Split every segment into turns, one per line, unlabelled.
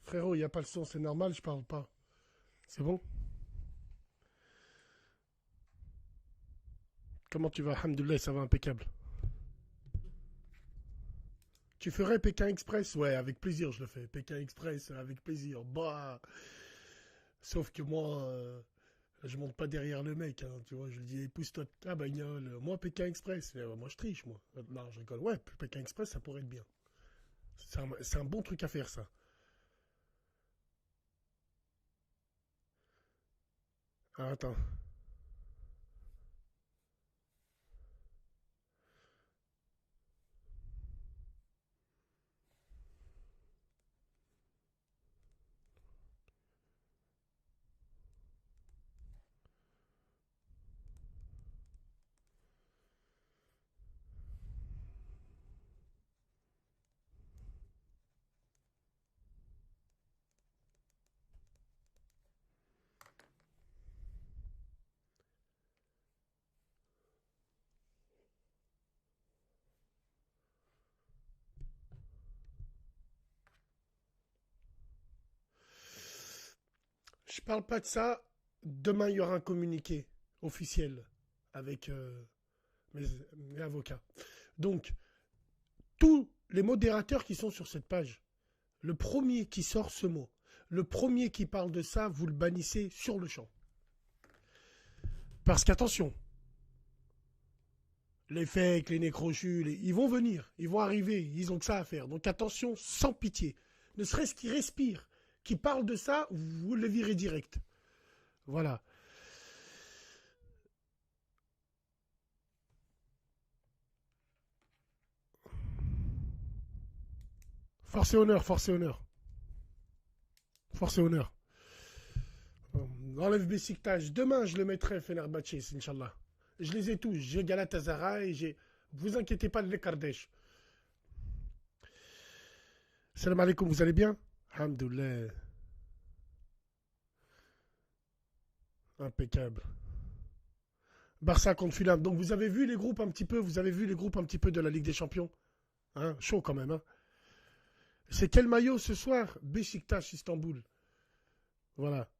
Frérot, il n'y a pas le son, c'est normal, je parle pas. C'est bon? Comment tu vas? Alhamdoulilah, ça va impeccable. Tu ferais Pékin Express? Ouais, avec plaisir, je le fais. Pékin Express, avec plaisir. Bah, sauf que moi, je monte pas derrière le mec, hein, tu vois. Je lui dis, pousse-toi de ta bagnole. Moi, Pékin Express. Moi, je triche, moi. Non, je rigole. Ouais, Pékin Express, ça pourrait être bien. C'est un bon truc à faire, ça. Ah, attends. Je parle pas de ça. Demain, il y aura un communiqué officiel avec mes, mes avocats. Donc, tous les modérateurs qui sont sur cette page, le premier qui sort ce mot, le premier qui parle de ça, vous le bannissez sur le champ. Parce qu'attention, les fakes, les nécrochus, ils vont venir, ils vont arriver, ils ont que ça à faire. Donc attention, sans pitié. Ne serait-ce qu'ils respirent, qu'ils parlent de ça, vous le virez direct. Voilà. Force et honneur, force et honneur. Force et honneur. Enlève Besiktas. Demain, je le mettrai Fenerbahçe, Inch'Allah. Je les ai tous. J'ai Galatasaray, j'ai. Vous inquiétez pas de l'Ekardesh. Salam alaikum, vous allez bien? Alhamdoulilah. Impeccable. Barça contre Fulham. Donc vous avez vu les groupes un petit peu, vous avez vu les groupes un petit peu de la Ligue des Champions. Hein, chaud quand même. Hein. C'est quel maillot ce soir? Beşiktaş Istanbul. Voilà.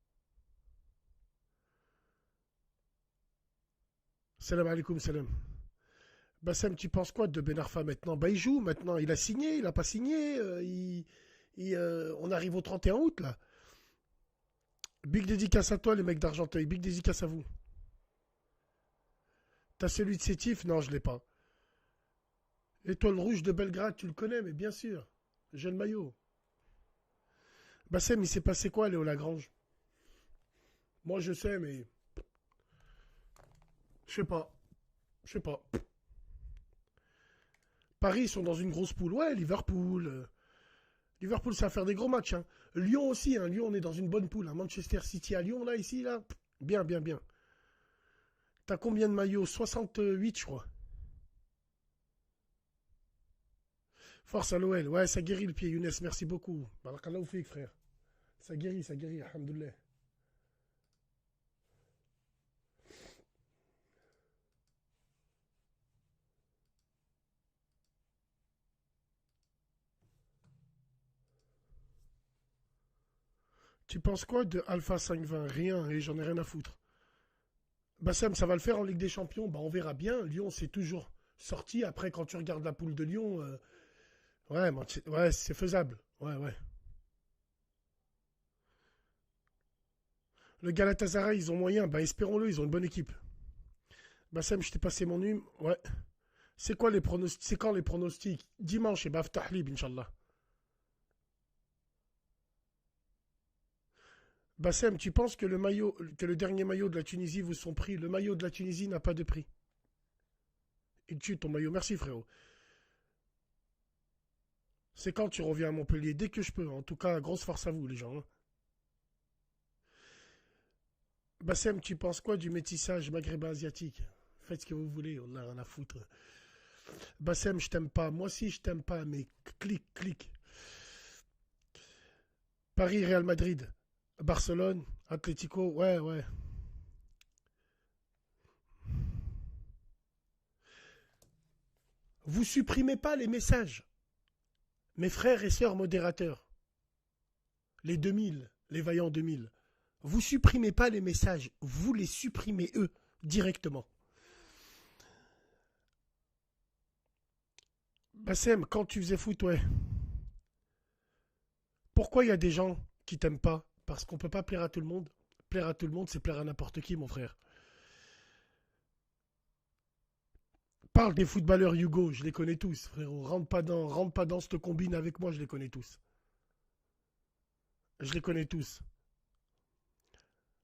Salam alaikum, salam. Bassem, tu penses quoi de Ben Arfa maintenant? Bah il joue maintenant. Il a signé, il a pas signé. On arrive au 31 août là. Big dédicace à toi les mecs d'Argenteuil. Big dédicace à vous. T'as celui de Sétif? Non, je l'ai pas. Étoile rouge de Belgrade, tu le connais, mais bien sûr. J'ai le maillot. Bassem, il s'est passé quoi, Léo Lagrange? Moi, je sais, mais je sais pas. Je sais pas. Paris, ils sont dans une grosse poule. Ouais, Liverpool. Liverpool, ça va faire des gros matchs. Hein. Lyon aussi. Hein. Lyon, on est dans une bonne poule. Hein. Manchester City à Lyon, là, ici, là. Bien, bien, bien. T'as combien de maillots? 68, je crois. Force à l'OL. Ouais, ça guérit le pied, Younes. Merci beaucoup. Barakallahu fik, frère. Ça guérit, alhamdoulilah. Tu penses quoi de Alpha 520? Rien, et j'en ai rien à foutre. Bassem, ça va le faire en Ligue des Champions. Bah, on verra bien. Lyon, c'est toujours sorti. Après, quand tu regardes la poule de Lyon, ouais, ouais, c'est faisable. Ouais, ouais. Le Galatasaray, ils ont moyen. Bah, espérons-le, ils ont une bonne équipe. Bassem, je t'ai passé mon hume. Ouais. C'est quoi les pronostics? C'est quand les pronostics? Dimanche, et Baf Tahlib, Inch'Allah. Bassem, tu penses que le dernier maillot de la Tunisie vous sont pris? Le maillot de la Tunisie n'a pas de prix. Il tue ton maillot. Merci, frérot. C'est quand tu reviens à Montpellier? Dès que je peux. En tout cas, grosse force à vous, les gens. Hein. Bassem, tu penses quoi du métissage maghrébin asiatique? Faites ce que vous voulez, on a rien à foutre. Bassem, je t'aime pas. Moi aussi, je t'aime pas, mais clique, clique. Paris, Real Madrid. Barcelone, Atlético, ouais, ouais. Vous supprimez pas les messages. Mes frères et sœurs modérateurs, les 2000, les vaillants 2000, vous supprimez pas les messages, vous les supprimez eux, directement. Bassem, quand tu faisais foot, ouais. Pourquoi il y a des gens qui t'aiment pas? Parce qu'on peut pas plaire à tout le monde. Plaire à tout le monde, c'est plaire à n'importe qui, mon frère. Parle des footballeurs Hugo, je les connais tous, frérot. Rentre pas dans cette combine avec moi, je les connais tous. Je les connais tous.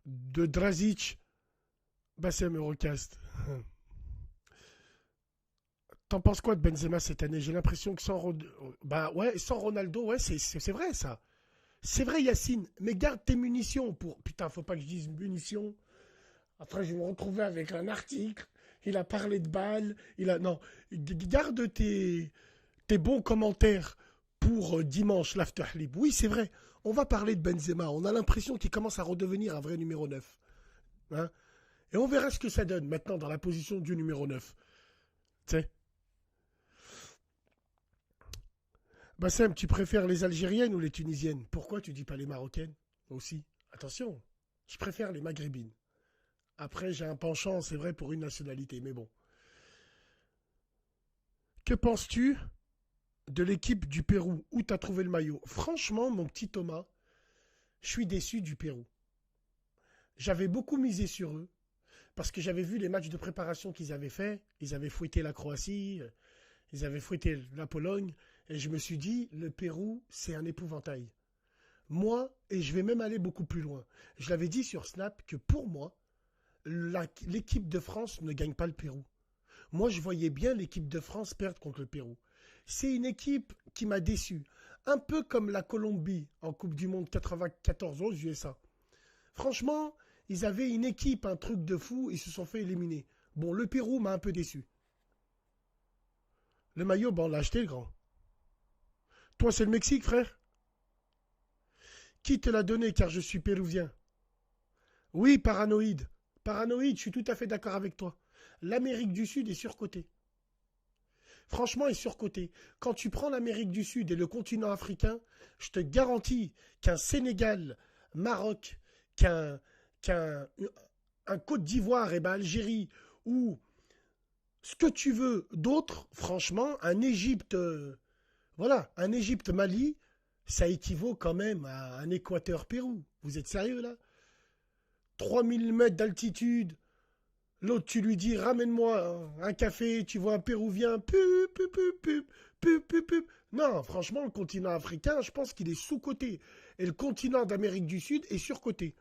De Drazic, Bassem Eurocast. T'en penses quoi de Benzema cette année? J'ai l'impression que bah ouais, sans Ronaldo, ouais, c'est vrai ça. C'est vrai Yacine, mais garde tes munitions pour... Putain, faut pas que je dise munitions. Après, je vais me retrouver avec un article. Il a parlé de balles. Non, garde tes bons commentaires pour dimanche, l'After Lib. Oui, c'est vrai. On va parler de Benzema. On a l'impression qu'il commence à redevenir un vrai numéro 9. Hein, et on verra ce que ça donne maintenant dans la position du numéro 9. Tu sais. Bassem, tu préfères les Algériennes ou les Tunisiennes? Pourquoi tu dis pas les Marocaines aussi? Attention, je préfère les Maghrébines. Après, j'ai un penchant, c'est vrai, pour une nationalité, mais bon. Que penses-tu de l'équipe du Pérou? Où t'as trouvé le maillot? Franchement, mon petit Thomas, je suis déçu du Pérou. J'avais beaucoup misé sur eux, parce que j'avais vu les matchs de préparation qu'ils avaient fait. Ils avaient fouetté la Croatie, ils avaient fouetté la Pologne, et je me suis dit, le Pérou, c'est un épouvantail. Moi, et je vais même aller beaucoup plus loin, je l'avais dit sur Snap que pour moi, l'équipe de France ne gagne pas le Pérou. Moi, je voyais bien l'équipe de France perdre contre le Pérou. C'est une équipe qui m'a déçu. Un peu comme la Colombie en Coupe du Monde 94 aux USA. Franchement, ils avaient une équipe, un truc de fou, ils se sont fait éliminer. Bon, le Pérou m'a un peu déçu. Le maillot, ben, on l'a acheté, le grand. Toi, c'est le Mexique, frère? Qui te l'a donné, car je suis péruvien? Oui, paranoïde. Paranoïde, je suis tout à fait d'accord avec toi. L'Amérique du Sud est surcotée. Franchement, est surcotée. Quand tu prends l'Amérique du Sud et le continent africain, je te garantis qu'un Sénégal, Maroc, qu'un un Côte d'Ivoire, et ben Algérie, ou ce que tu veux d'autre, franchement, un Égypte, voilà, un Égypte-Mali, ça équivaut quand même à un Équateur-Pérou. Vous êtes sérieux là? 3000 mètres d'altitude. L'autre, tu lui dis, ramène-moi un café, tu vois un Péruvien, pup, pup, pup, pup, pup, pup, pup. Non, franchement, le continent africain, je pense qu'il est sous-coté. Et le continent d'Amérique du Sud est surcoté.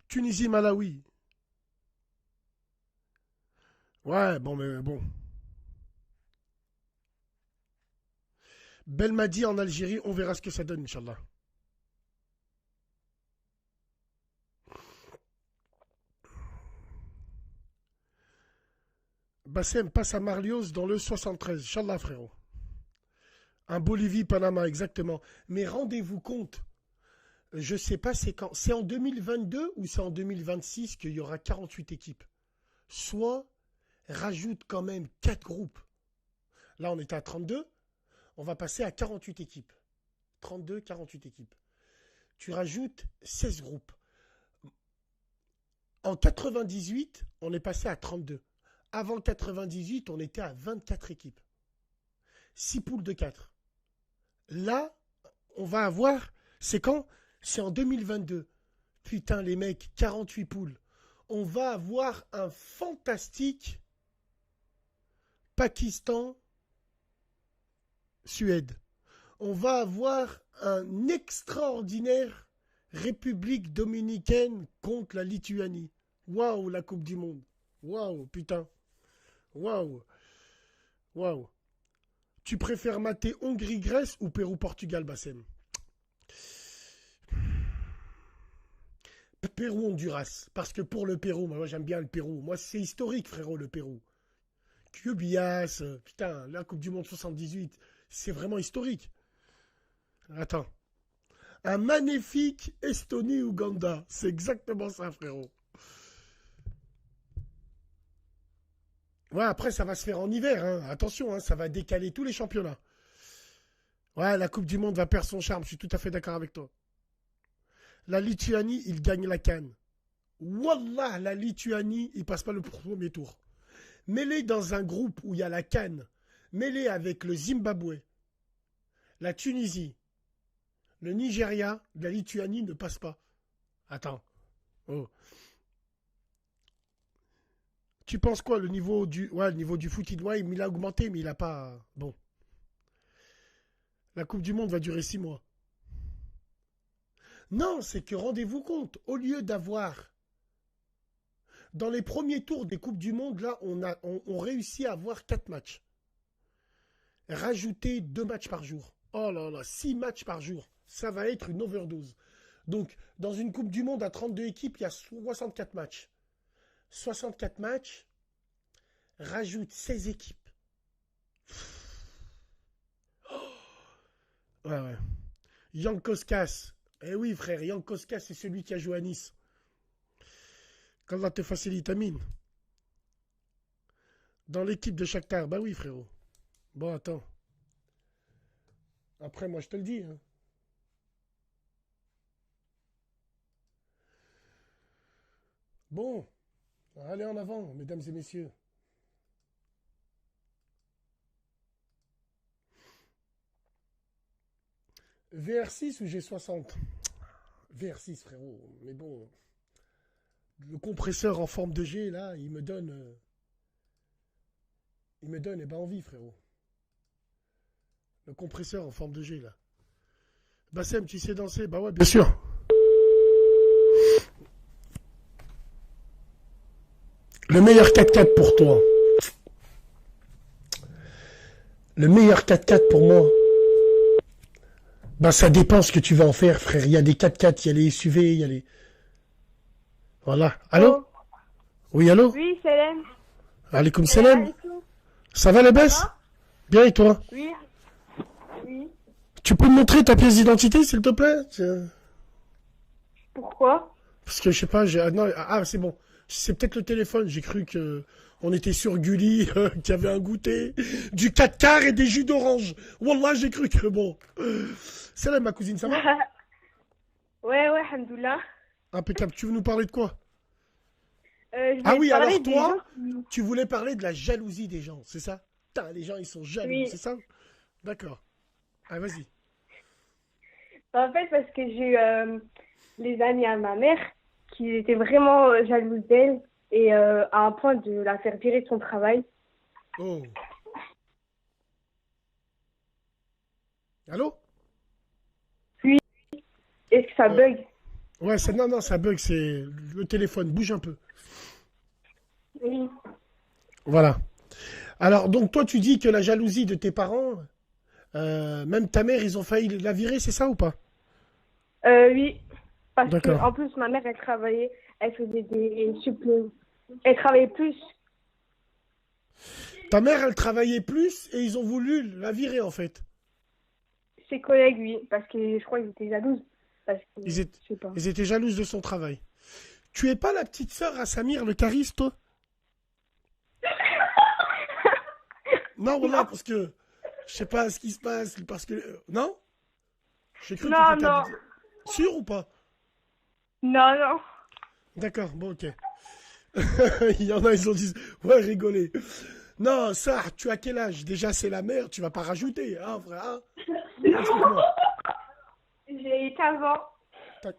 Tunisie, Malawi. Ouais, bon, mais bon. Belmadi en Algérie, on verra ce que ça donne, Inch'Allah. Bassem passe à Marlios dans le 73. Inch'Allah, frérot. Un Bolivie-Panama, exactement. Mais rendez-vous compte, je sais pas c'est quand. C'est en 2022 ou c'est en 2026 qu'il y aura 48 équipes. Soit rajoute quand même 4 groupes. Là, on était à 32. On va passer à 48 équipes. 32, 48 équipes. Tu rajoutes 16 groupes. En 98, on est passé à 32. Avant 98, on était à 24 équipes. 6 poules de 4. Là, on va avoir... C'est quand? C'est en 2022. Putain, les mecs, 48 poules. On va avoir un fantastique Pakistan-Suède. On va avoir un extraordinaire République dominicaine contre la Lituanie. Waouh, la Coupe du Monde. Waouh, putain. Waouh. Waouh. Tu préfères mater Hongrie-Grèce ou Pérou-Portugal, Bassem? Pérou-Honduras. Parce que pour le Pérou, moi j'aime bien le Pérou. Moi c'est historique, frérot, le Pérou. Cubias, putain, la Coupe du Monde 78, c'est vraiment historique. Attends. Un magnifique Estonie-Ouganda. C'est exactement ça, frérot. Ouais, après, ça va se faire en hiver. Hein. Attention, hein, ça va décaler tous les championnats. Ouais, la Coupe du Monde va perdre son charme. Je suis tout à fait d'accord avec toi. La Lituanie, il gagne la CAN. Wallah, la Lituanie, il passe pas le premier tour. Mêlé dans un groupe où il y a la CAN, mêlé avec le Zimbabwe, la Tunisie, le Nigeria, la Lituanie ne passe pas. Attends. Oh. Tu penses quoi, le niveau du foot, il a augmenté, mais il a pas. Bon, la Coupe du Monde va durer 6 mois. Non, c'est que rendez-vous compte, au lieu d'avoir dans les premiers tours des Coupes du Monde, là, on réussit à avoir 4 matchs. Rajouter 2 matchs par jour. Oh là là, 6 matchs par jour. Ça va être une overdose. Donc, dans une Coupe du Monde à 32 équipes, il y a 64 matchs. 64 matchs, rajoute 16 équipes. Ouais, ouais. Yann Koskas. Eh oui, frère, Yann Koskas, c'est celui qui a joué à Nice. Qu'Allah te facilite, Amine. Dans l'équipe de Shakhtar, bah oui, frérot. Bon, attends. Après, moi, je te le dis. Hein. Bon, allez en avant, mesdames et messieurs. VR6 ou G60? VR6, frérot. Mais bon, le compresseur en forme de G, là, il me donne, eh ben, envie, frérot. Le compresseur en forme de G, là. Bassem, tu sais danser? Bah ouais, bien sûr. Le meilleur 4x4 pour toi. Le meilleur 4x4 pour moi. Bah ça dépend ce que tu vas en faire, frère. Il y a des 4x4, il y a les SUV, il y a les... Voilà. Allô?
Oh,
Oui, allô?
oui, Célène.
Alaikum
C'est là
salam.
et tout.
Ça va la
Ça
baisse?
va?
Bien et toi?
Oui, oui.
Tu peux me montrer ta pièce d'identité, s'il te plaît?
Pourquoi?
Parce que je sais pas, non, c'est bon. C'est peut-être le téléphone. J'ai cru que on était sur Gulli, qu'il y avait un goûter, du 4 quarts et des jus d'orange. Wallah, j'ai cru que bon. Salam, ma cousine, ça va?
Ouais, ouais, alhamdoulilah.
Impeccable. Tu veux nous parler de quoi?
Je
Ah
voulais te
oui,
parler
alors
des gens
toi, tu voulais parler de la jalousie des gens, c'est ça? Putain, les gens, ils sont jaloux,
Oui.
c'est ça? D'accord. Ah, vas-y.
En fait, parce que j'ai eu les amis à ma mère qui étaient vraiment jalouses d'elle et à un point de la faire virer de son travail.
Oh. Allô?
Puis, est-ce que ça
Euh,
bug?
ouais, non, ça bug, c'est le téléphone. Bouge un peu.
Oui.
Voilà. Alors, donc, toi, tu dis que la jalousie de tes parents, même ta mère, ils ont failli la virer, c'est ça ou pas?
Oui. Parce que,
D'accord.
en plus, ma mère, elle travaillait, elle faisait des suppléments. Elle travaillait plus.
Ta mère, elle travaillait plus et ils ont voulu la virer, en fait.
Ses collègues, oui. Parce que je crois qu'ils étaient jalouses. Parce que,
Ils étaient,
je sais pas.
ils étaient jalouses de son travail. Tu es pas la petite sœur à Samir, le cariste, toi? Non, voilà,
Non,
parce que je sais pas ce qui se passe, parce que... non? J'ai cru que tu
non,
étais
non,
sûr ou pas?
non, non.
D'accord, bon, ok. Il y en a, ils ont dit, ouais, rigoler. Non, ça, tu as quel âge? Déjà, c'est la mère, tu vas pas rajouter, hein, frère, hein? Explique-moi.
J'ai 15 ans.
Tac.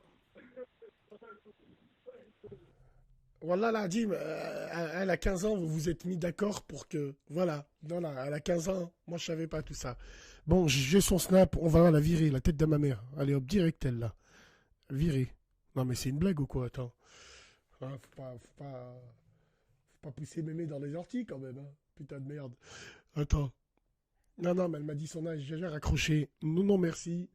Voilà, là, Dim, elle a 15 ans, vous vous êtes mis d'accord pour que... Voilà, voilà, elle a 15 ans, moi je savais pas tout ça. Bon, j'ai son snap, on va la virer, la tête de ma mère. Allez hop, direct elle, là. Virer. Non mais c'est une blague ou quoi, attends. Hein, faut pas pousser mémé dans les orties quand même, hein. Putain de merde. Attends. Non, non, mais elle m'a dit son âge, j'ai déjà raccroché. Non, non, merci.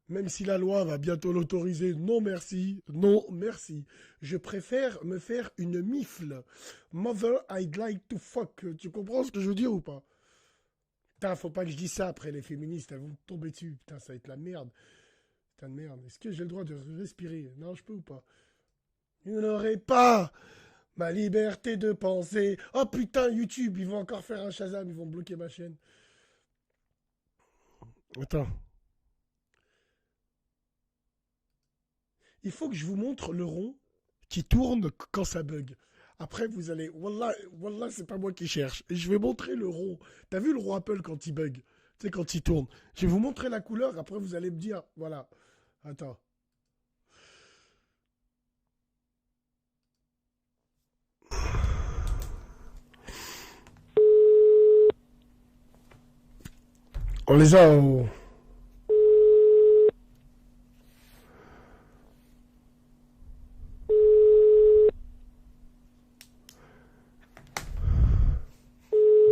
Même si la loi va bientôt l'autoriser, non merci, non merci. Je préfère me faire une mifle. Mother, I'd like to fuck. Tu comprends ce que je veux dire ou pas? Putain, faut pas que je dise ça après, les féministes, elles vont me tomber dessus. Putain, ça va être la merde. Putain de merde. Est-ce que j'ai le droit de respirer? Non, je peux ou pas? Il n'aurait pas Ma liberté de penser. Oh putain, YouTube, ils vont encore faire un Shazam, ils vont bloquer ma chaîne. Attends. Il faut que je vous montre le rond qui tourne quand ça bug. Après, vous allez. Wallah, wallah, c'est pas moi qui cherche. Et je vais montrer le rond. T'as vu le rond Apple quand il bug? Tu sais, quand il tourne. Je vais vous montrer la couleur. Après, vous allez me dire. Voilà. Attends. On les a au.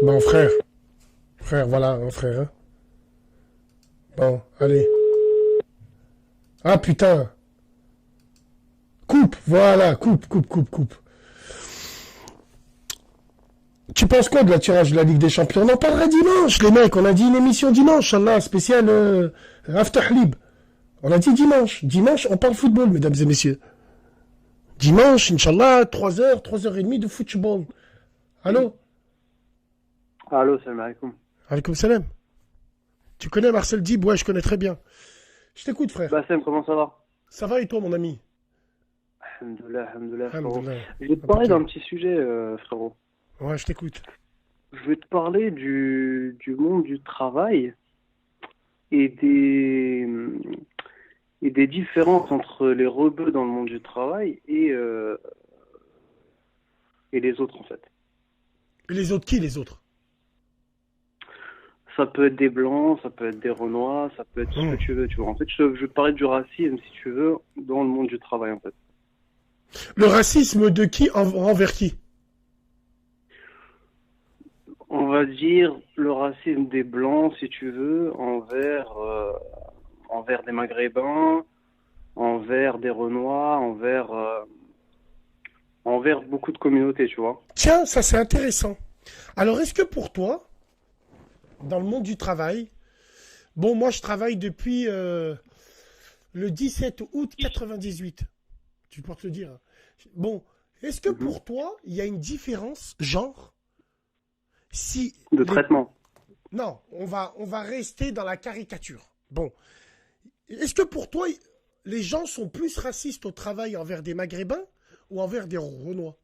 Bon, frère. Frère, voilà, un frère. Hein. Bon, allez. Ah, putain. Coupe, voilà, coupe, coupe, coupe, coupe. Tu penses quoi de la tirage de la Ligue des Champions? On en parlera dimanche, les mecs. On a dit une émission dimanche, Inch'Allah, spéciale Aftahlib. On a dit dimanche. Dimanche, on parle football, mesdames et messieurs. Dimanche, Inch'Allah, 3h, 3h30 de football. Allô?
Allô, salam alaikum.
Alaikum salam. Tu connais Marcel Dib? Ouais, je connais très bien. Je t'écoute, frère.
Bassem, comment ça va?
Ça va et toi, mon ami?
Alhamdoulilah, alhamdoulilah, frérot.
Alhamdoulilah.
Je vais te parler d'un petit sujet, frérot.
Ouais, je t'écoute.
Je vais te parler du monde du travail et des différences entre les rebeux dans le monde du travail et les autres, en fait.
Et les autres, qui les autres?
Ça peut être des blancs, ça peut être des renois, ça peut être ce que tu veux, tu vois. En fait, je vais te parler du racisme, si tu veux, dans le monde du travail, en fait.
Le racisme de qui envers qui?
On va dire le racisme des blancs, si tu veux, envers des maghrébins, envers des renois, envers beaucoup de communautés, tu vois.
Tiens, ça c'est intéressant. Alors, est-ce que pour toi, dans le monde du travail, bon, moi je travaille depuis le 17 août 98. Tu peux te le dire. Hein. Bon, est-ce que pour toi, il y a une différence, genre, si...
De traitement.
Non, on va rester dans la caricature. Bon, est-ce que pour toi, les gens sont plus racistes au travail envers des Maghrébins ou envers des Renois?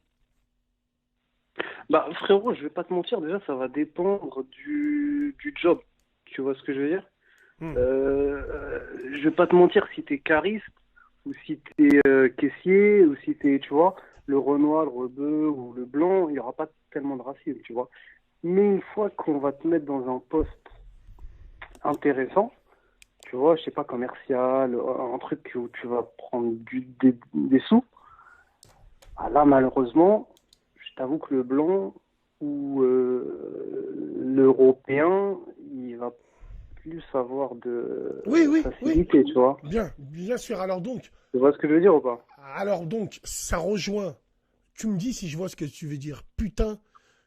Bah, frérot, je vais pas te mentir, déjà, ça va dépendre du job. Tu vois ce que je veux dire? Je vais pas te mentir, si t'es cariste, ou si t'es caissier, ou si t'es, tu vois, le Renoir, le Rebeu ou le Blanc, il y aura pas tellement de racisme, tu vois. Mais une fois qu'on va te mettre dans un poste intéressant, tu vois, je sais pas, commercial, un truc où tu vas prendre des sous, ah là, malheureusement, je t'avoue que le blanc ou l'européen, il va plus avoir de facilité, tu vois.
Bien sûr. Alors donc,
tu vois ce que je veux dire ou pas?
Alors donc, ça rejoint. Tu me dis si je vois ce que tu veux dire. Putain,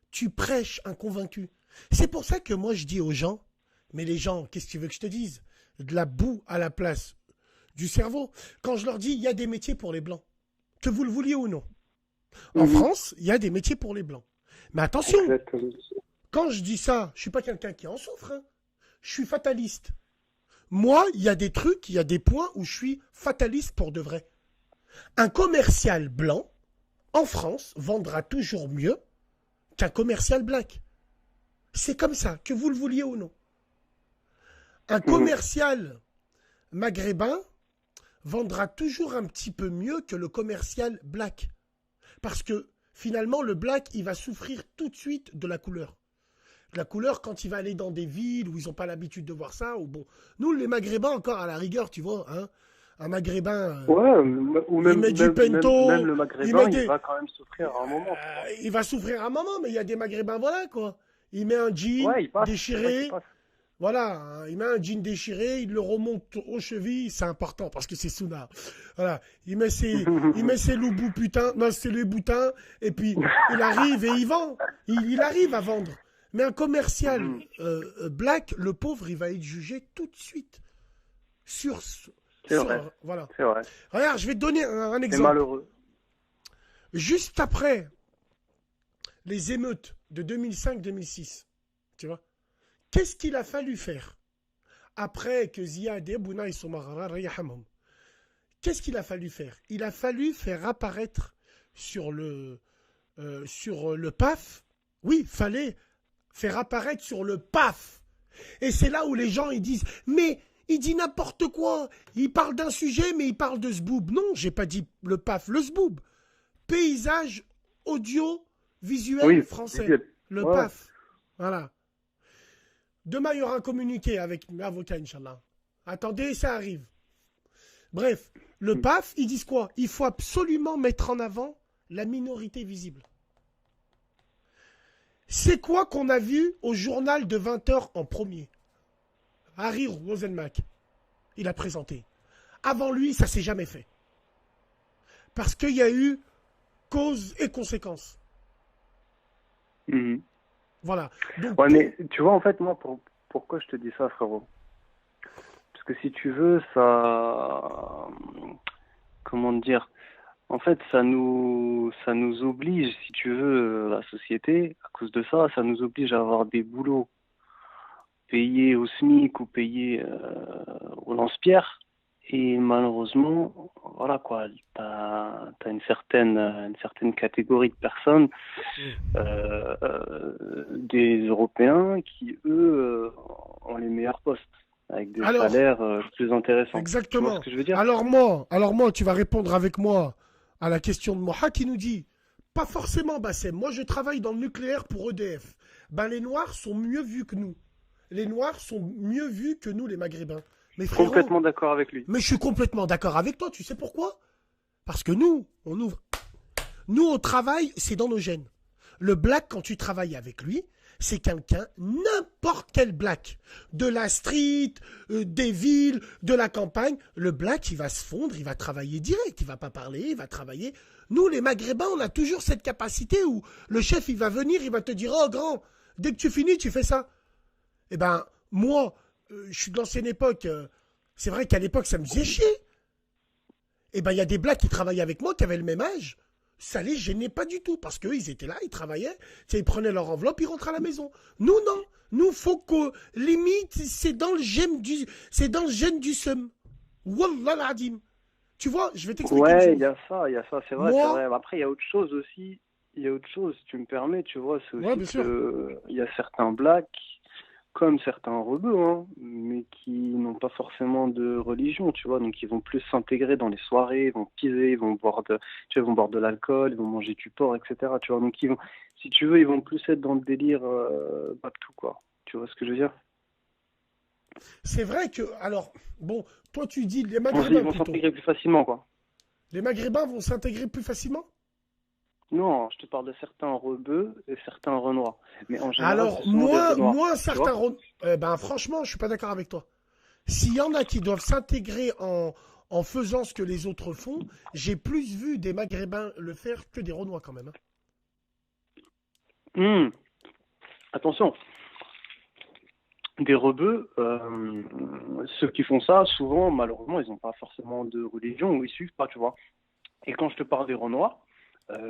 tu prêches un convaincu. C'est pour ça que moi je dis aux gens, mais les gens, qu'est-ce que tu veux que je te dise? De la boue à la place du cerveau. Quand je leur dis, il y a des métiers pour les blancs, que vous le vouliez ou non. En France, il y a des métiers pour les blancs. Mais attention, quand je dis ça, je suis pas quelqu'un qui en souffre. Hein. Je suis fataliste. Moi, il y a des trucs, il y a des points où je suis fataliste pour de vrai. Un commercial blanc, en France, vendra toujours mieux qu'un commercial black. C'est comme ça, que vous le vouliez ou non. Un commercial maghrébin vendra toujours un petit peu mieux que le commercial black. Parce que finalement, le black, il va souffrir tout de suite de la couleur. La couleur, quand il va aller dans des villes où ils n'ont pas l'habitude de voir ça, ou bon. Nous, les maghrébins, encore à la rigueur, tu vois, hein, un maghrébin,
ou même,
il met du pento,
même le maghrébin, il va quand même souffrir à un moment.
Il va souffrir à un moment, mais il y a des maghrébins, voilà, quoi. Il met un jean déchiré, voilà, hein, il met un jean déchiré, il le remonte aux chevilles, c'est important, parce que c'est Souna. Voilà, il met ses loups putain, non, c'est les boutins, et puis il arrive et il vend. Il arrive à vendre. Mais un commercial black, le pauvre, il va être jugé tout de suite. C'est vrai. Voilà.
C'est vrai.
Regarde, je vais te donner un exemple.
C'est malheureux.
Juste après les émeutes de 2005-2006, tu vois, qu'est-ce qu'il a fallu faire après que Ziad et Bouna ils sont morts, qu'est-ce qu'il a fallu faire? Il a fallu faire apparaître sur le PAF, oui, fallait faire apparaître sur le PAF. Et c'est là où les gens ils disent, mais il dit n'importe quoi, il parle d'un sujet mais il parle de Zboob. Non, j'ai pas dit le PAF, le Zboob. Paysage audio visuel français, le PAF. Voilà. Demain il y aura un communiqué avec l'avocat, Inch'Allah. Attendez, ça arrive. Bref, le PAF, ils disent quoi? Il faut absolument mettre en avant la minorité visible. C'est quoi qu'on a vu au journal de 20h en premier? Harry Rosenmack, il a présenté. Avant lui, ça ne s'est jamais fait. Parce qu'il y a eu cause et conséquence. Voilà. Donc,
ouais, mais tu vois, en fait, moi, pourquoi je te dis ça, frérot? Parce que si tu veux, ça... Comment te dire? En fait, ça nous oblige, si tu veux, la société, à cause de ça, ça nous oblige à avoir des boulots payés au SMIC ou payés au lance-pierre. Et malheureusement, voilà quoi, t'as une certaine catégorie de personnes, des Européens qui, eux, ont les meilleurs postes, avec des salaires plus intéressants.
Exactement.
Tu vois ce que je veux dire?
Alors moi, tu vas répondre avec moi à la question de Moha qui nous dit, pas forcément Bassem, moi je travaille dans le nucléaire pour EDF. Ben les Noirs sont mieux vus que nous. Les Noirs sont mieux vus que nous les Maghrébins. Mais frérot,
complètement d'accord avec lui.
Mais je suis complètement d'accord avec toi, tu sais pourquoi? Parce que nous, on ouvre. Nous, au travail, c'est dans nos gènes. Le black, quand tu travailles avec lui, c'est quelqu'un, n'importe quel black, de la street, des villes, de la campagne, le black, il va se fondre, il va travailler direct, il va pas parler, il va travailler. Nous, les Maghrébins, on a toujours cette capacité où le chef, il va venir, il va te dire, oh grand, dès que tu finis, tu fais ça. Eh ben, moi, je suis de l'ancienne époque, c'est vrai qu'à l'époque, ça me faisait chier. Eh ben, il y a des blacks qui travaillaient avec moi, qui avaient le même âge. Ça les gênait pas du tout, parce qu'eux, ils étaient là, ils travaillaient, ils prenaient leur enveloppe, ils rentraient à la maison. Nous, non. Nous, faut que, limite, c'est dans le gène du seum. Wallah l'adim. Tu vois, je vais t'expliquer.
Ouais, il y a ça, c'est vrai, c'est vrai. Après, il y a autre chose aussi. Il y a autre chose, si tu me permets, tu vois, c'est aussi il y a certains blacks, comme certains rebeux, hein, mais qui n'ont pas forcément de religion, tu vois, donc ils vont plus s'intégrer dans les soirées, ils vont piser, ils vont boire de l'alcool, ils vont manger du porc, etc. Tu vois, donc ils vont, si tu veux, ils vont plus être dans le délire Babtou, quoi. Tu vois ce que je veux dire?
C'est vrai que, alors, bon, toi tu dis les Maghrébins
ils vont s'intégrer plus facilement, quoi.
Les Maghrébins vont s'intégrer plus facilement?
Non, je te parle de certains rebeux et certains renois. Mais en général,
alors, moi, certains renois, franchement, je suis pas d'accord avec toi. S'il y en a qui doivent s'intégrer en faisant ce que les autres font, j'ai plus vu des Maghrébins le faire que des renois quand même.
Attention. Des rebeux, ceux qui font ça, souvent, malheureusement, ils n'ont pas forcément de religion ou ils suivent pas, tu vois. Et quand je te parle des renois,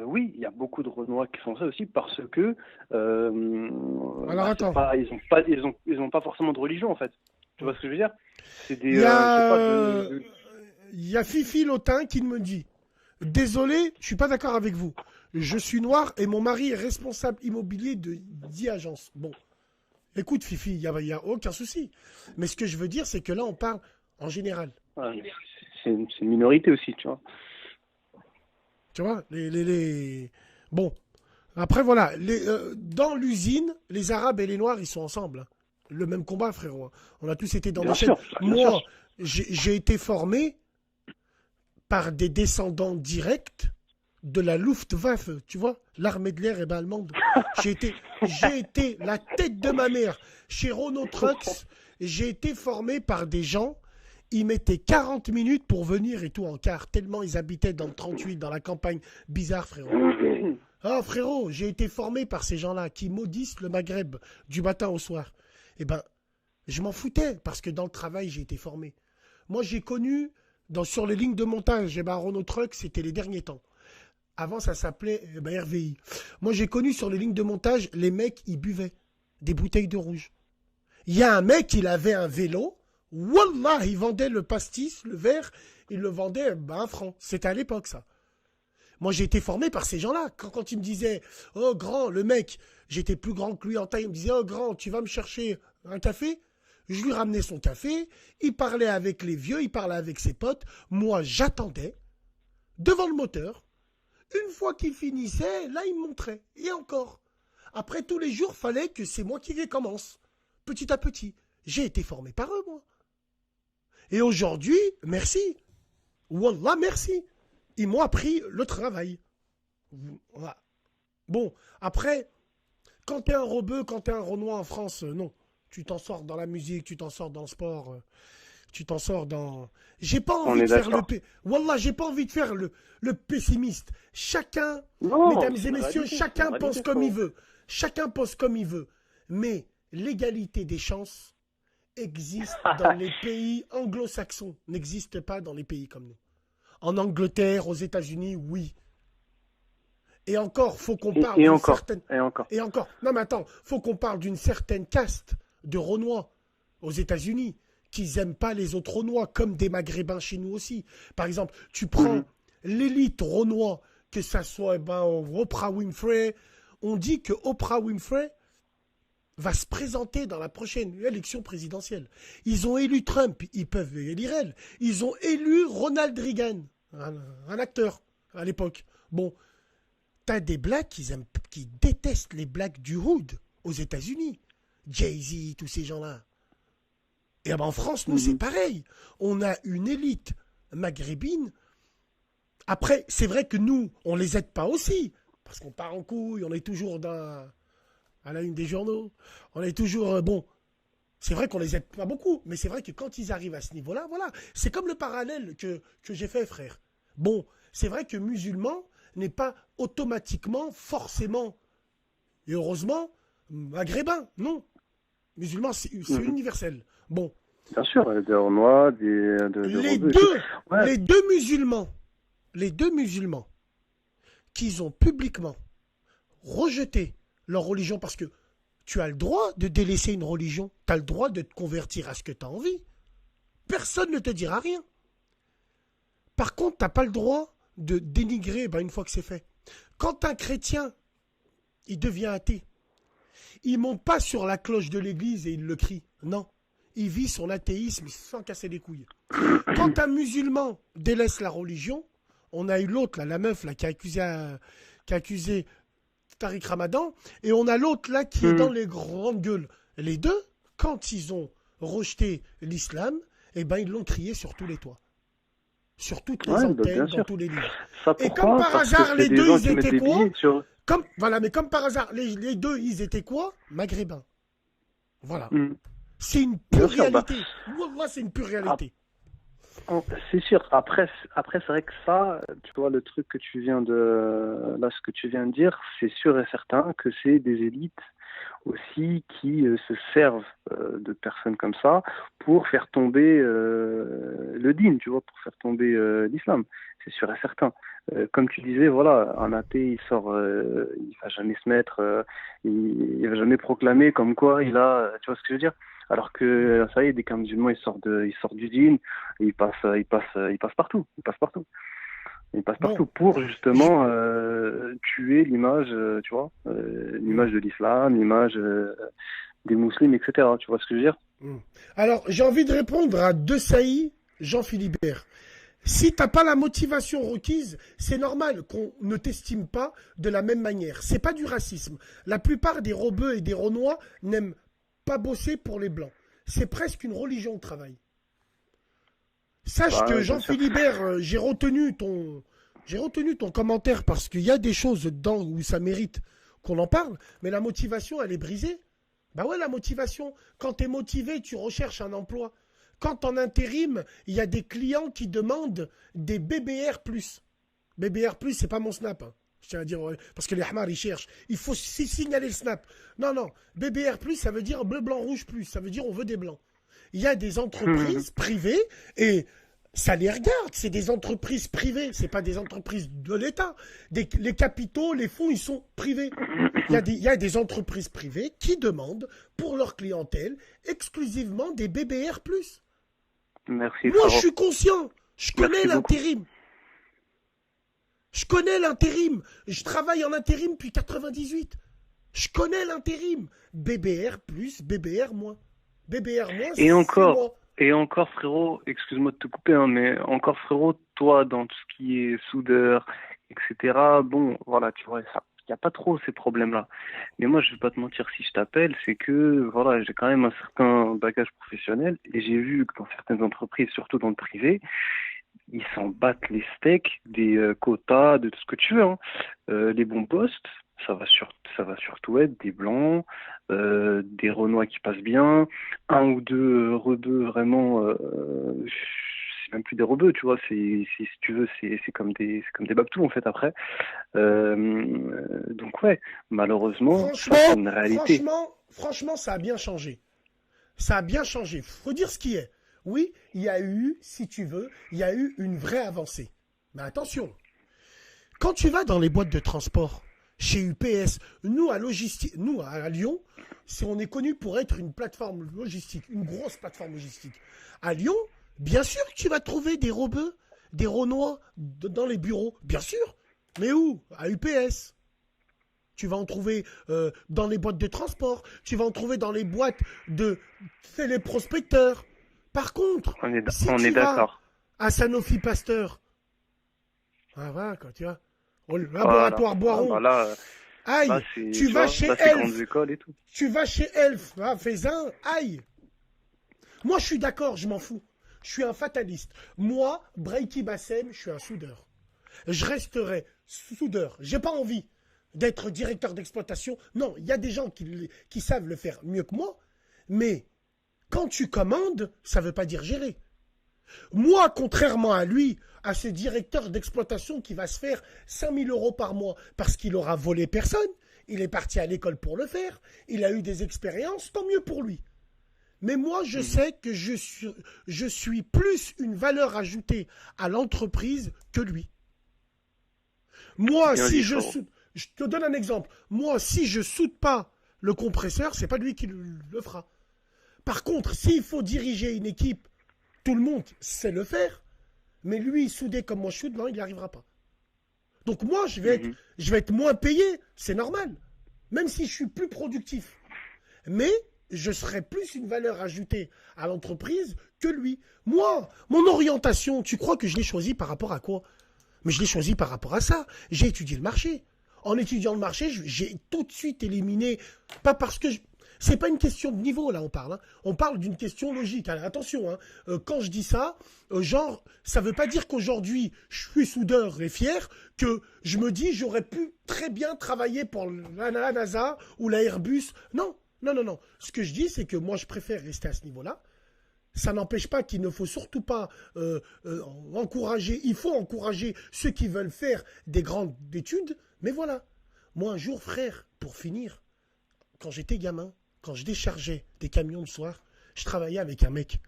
oui, il y a beaucoup de Renois qui font ça aussi parce que
alors attends,
ils ont pas forcément de religion en fait. Tu vois ce que je veux dire? C'est des.
Il y a Fifi Lotin qui me dit, désolé, je suis pas d'accord avec vous. Je suis noir et mon mari est responsable immobilier de 10 agences. Bon, écoute Fifi, il y a aucun souci. Mais ce que je veux dire, c'est que là on parle en général.
C'est une minorité aussi, tu vois.
Tu vois, bon, après voilà, dans l'usine, les Arabes et les Noirs, ils sont ensemble. Hein. Le même combat, frérot. On a tous été dans la chaîne. Moi, j'ai été formé par des descendants directs de la Luftwaffe, tu vois, l'armée de l'air allemande. J'ai été la tête de ma mère chez Renault Trucks. J'ai été formé par des gens. Ils mettaient 40 minutes pour venir et tout en car, tellement ils habitaient dans le 38, dans la campagne. Bizarre, frérot. Ah, frérot, j'ai été formé par ces gens-là qui maudissent le Maghreb du matin au soir. Eh ben, je m'en foutais parce que dans le travail, j'ai été formé. Moi, j'ai connu, sur les lignes de montage, Renault Truck, c'était les derniers temps. Avant, ça s'appelait RVI. Moi, j'ai connu sur les lignes de montage, les mecs, ils buvaient des bouteilles de rouge. Il y a un mec, il avait un vélo. Wallah, il vendait le pastis, le verre, il le vendait 1 franc. C'était à l'époque, ça. Moi, j'ai été formé par ces gens-là. Quand il me disait, oh grand, le mec, j'étais plus grand que lui en taille, il me disait, oh grand, tu vas me chercher un café? Je lui ramenais son café, il parlait avec les vieux, il parlait avec ses potes. Moi, j'attendais devant le moteur. Une fois qu'il finissait, là, il me montrait. Et encore. Après, tous les jours, fallait que c'est moi qui commence. Petit à petit. J'ai été formé par eux, moi. Et aujourd'hui, merci. Wallah, merci. Ils m'ont appris le travail. Voilà. Bon, après, quand t'es un rebeu, quand t'es un Renoir en France, non. Tu t'en sors dans la musique, tu t'en sors dans le sport, tu t'en sors dans... J'ai pas envie de faire Wallah, j'ai pas envie de faire le pessimiste. Chacun, mesdames et messieurs, chacun pense comme il veut. Chacun pense comme il veut. Mais l'égalité des chances existe dans les pays anglo-saxons, n'existe pas dans les pays comme nous. En Angleterre, aux États-Unis, oui. Et encore, faut qu'on parle d'une certaine... Et encore. Non, mais attends, faut qu'on parle d'une certaine caste de Renois aux États-Unis qui n'aiment pas les autres Renois, comme des Maghrébins chez nous aussi. Par exemple, tu prends l'élite Renois, que ça soit Oprah Winfrey. On dit que Oprah Winfrey va se présenter dans la prochaine élection présidentielle. Ils ont élu Trump, ils peuvent élire elle. Ils ont élu Ronald Reagan, un acteur à l'époque. Bon, t'as des blacks qui détestent les blacks du hood aux États-Unis. Jay-Z, tous ces gens-là. Et en France, nous, c'est pareil. On a une élite maghrébine. Après, c'est vrai que nous, on les aide pas aussi. Parce qu'on part en couille, on est toujours à la une des journaux. On est toujours... bon, c'est vrai qu'on les aide pas beaucoup. Mais c'est vrai que quand ils arrivent à ce niveau-là, voilà. C'est comme le parallèle que j'ai fait, frère. Bon, c'est vrai que musulman n'est pas automatiquement, forcément, et heureusement, maghrébin. Non. Musulman, c'est universel. Bon.
Bien sûr, des Renois,
les deux musulmans qui ont publiquement rejeté leur religion, parce que tu as le droit de délaisser une religion, tu as le droit de te convertir à ce que tu as envie. Personne ne te dira rien. Par contre, tu n'as pas le droit de dénigrer une fois que c'est fait. Quand un chrétien, il devient athée, il ne monte pas sur la cloche de l'église et il le crie. Non. Il vit son athéisme sans casser les couilles. Quand un musulman délaisse la religion, on a eu l'autre, là, la meuf là, qui a accusé Tariq Ramadan, et on a l'autre là qui est dans les grandes gueules. Les deux, quand ils ont rejeté l'islam, ils l'ont crié sur tous les toits. Sur toutes les antennes, dans tous les livres. Et comme par hasard, les deux, ils étaient quoi mais comme par hasard, les deux, ils étaient quoi? Maghrébins. Voilà. C'est une pure réalité. Wallah, c'est une pure réalité.
C'est sûr. Après, c'est vrai que ça, tu vois, le truc que tu viens de... Là, ce que tu viens de dire, c'est sûr et certain que c'est des élites aussi qui se servent de personnes comme ça pour faire tomber le dîn, tu vois, pour faire tomber l'islam. C'est sûr et certain. Comme tu disais, voilà, un athée, il sort, il va jamais se mettre, il va jamais proclamer comme quoi il a, tu vois ce que je veux dire. Alors que ça y est, dès qu'un musulman il sort du dîn, il passe partout, il passe partout pour justement tuer l'image, tu vois, l'image de l'islam, l'image des musulmans, etc. Tu vois ce que je veux dire?
Alors, j'ai envie de répondre à De Sailly, Jean Philibert. Si t'as pas la motivation requise, c'est normal qu'on ne t'estime pas de la même manière. C'est pas du racisme. La plupart des rebeux et des Renois n'aiment pas bosser pour les Blancs. C'est presque une religion de travail. Sache que Jean Philibert, j'ai retenu ton commentaire parce qu'il y a des choses dedans où ça mérite qu'on en parle, mais la motivation, elle est brisée. Bah ouais, la motivation. Quand tu es motivé, tu recherches un emploi. Quand en intérim, il y a des clients qui demandent des BBR+. BBR+, c'est pas mon Snap. Je tiens à dire, parce que les Hamars, ils cherchent. Il faut signaler le Snap. Non. BBR+, ça veut dire bleu, blanc, rouge plus. Ça veut dire on veut des blancs. Il y a des entreprises privées et Ça les regarde, c'est des entreprises privées, c'est pas des entreprises de l'État. Les capitaux, les fonds, ils sont privés. Il y a des entreprises privées qui demandent pour leur clientèle exclusivement des BBR+.
Merci,
Moi, je
frérot.
suis conscient, je connais
Merci beaucoup.
l'intérim. Je connais l'intérim. Je travaille en intérim depuis 98. Je connais l'intérim. BBR+, BBR-. BBR-,
Et
c'est
encore,
moi.
frérot, excuse-moi de te couper, hein, mais encore, frérot, toi, dans tout ce qui est soudeur, etc., bon, voilà, tu vois, ça, il n'y a pas trop ces problèmes-là. Mais moi, je vais pas te mentir, si je t'appelle, c'est que, voilà, j'ai quand même un certain bagage professionnel et j'ai vu que dans certaines entreprises, surtout dans le privé, ils s'en battent les steaks des quotas, de tout ce que tu veux, hein. Les bons postes, ça va surtout être des blancs, des Renois qui passent bien, un ou deux rebeux vraiment, c'est même plus des rebeux, tu vois, si tu veux, c'est comme des babtous en fait après. Donc ouais, malheureusement, ça c'est une réalité.
Franchement, ça a bien changé. Ça a bien changé. Faut dire ce qui est. Oui, il y a eu, si tu veux, il y a eu une vraie avancée. Mais attention, quand tu vas dans les boîtes de transport, chez UPS, nous à Lyon, on est connu pour être une plateforme logistique, une grosse plateforme logistique. À Lyon, bien sûr que tu vas trouver des rebeux, des Renois dans les bureaux, bien sûr. Mais où? À UPS. Tu vas en trouver dans les boîtes de transport, tu vas en trouver dans les boîtes de téléprospecteurs. Par contre, si
On est
tu vas
d'accord.
à Sanofi Pasteur, ah voilà, quand tu vas au
Voilà.
laboratoire
Ah, bah
Boiron,
là,
aïe,
c'est,
tu
tu
vas
vois,
chez
là, c'est grandes
Elf,
écoles et tout.
tu vas chez Elf, ah, Faisin, aïe. Moi, je suis d'accord, je m'en fous. Je suis un fataliste. Moi, Breiki Bassem, je suis un soudeur. Je resterai soudeur. J'ai pas envie d'être directeur d'exploitation. Non, il y a des gens qui savent le faire mieux que moi. Mais quand tu commandes, ça ne veut pas dire gérer. Moi, contrairement à lui, à ce directeur d'exploitation qui va se faire 5 000 € par mois parce qu'il aura volé personne, il est parti à l'école pour le faire, il a eu des expériences, tant mieux pour lui. Mais moi, je sais que je suis plus une valeur ajoutée à l'entreprise que lui. Moi,
Bien
si
dit,
je
frérot.
soude, je te donne un exemple. Moi, si je soude pas le compresseur, c'est pas lui qui le fera. Par contre, s'il faut diriger une équipe, tout le monde sait le faire, mais lui, soudé comme moi je soude, non, il n'y arrivera pas. Donc moi, je vais être moins payé, c'est normal, même si je suis plus productif. Mais je serai plus une valeur ajoutée à l'entreprise que lui. Moi, mon orientation, tu crois que je l'ai choisi par rapport à quoi? Mais je l'ai choisi par rapport à ça. J'ai étudié le marché. En étudiant le marché, j'ai tout de suite éliminé, pas parce que c'est pas une question de niveau, là, on parle. Hein. On parle d'une question logique. Alors, attention, hein. Quand je dis ça, genre, ça veut pas dire qu'aujourd'hui, je suis soudeur et fier, que je me dis, j'aurais pu très bien travailler pour la NASA ou la Airbus. Non, non, non, non. Ce que je dis, c'est que moi, je préfère rester à ce niveau-là. Ça n'empêche pas qu'il ne faut surtout pas encourager, il faut encourager ceux qui veulent faire des grandes études, mais voilà. Moi, un jour, frère, pour finir, quand j'étais gamin, quand je déchargeais des camions le soir, je travaillais avec un mec.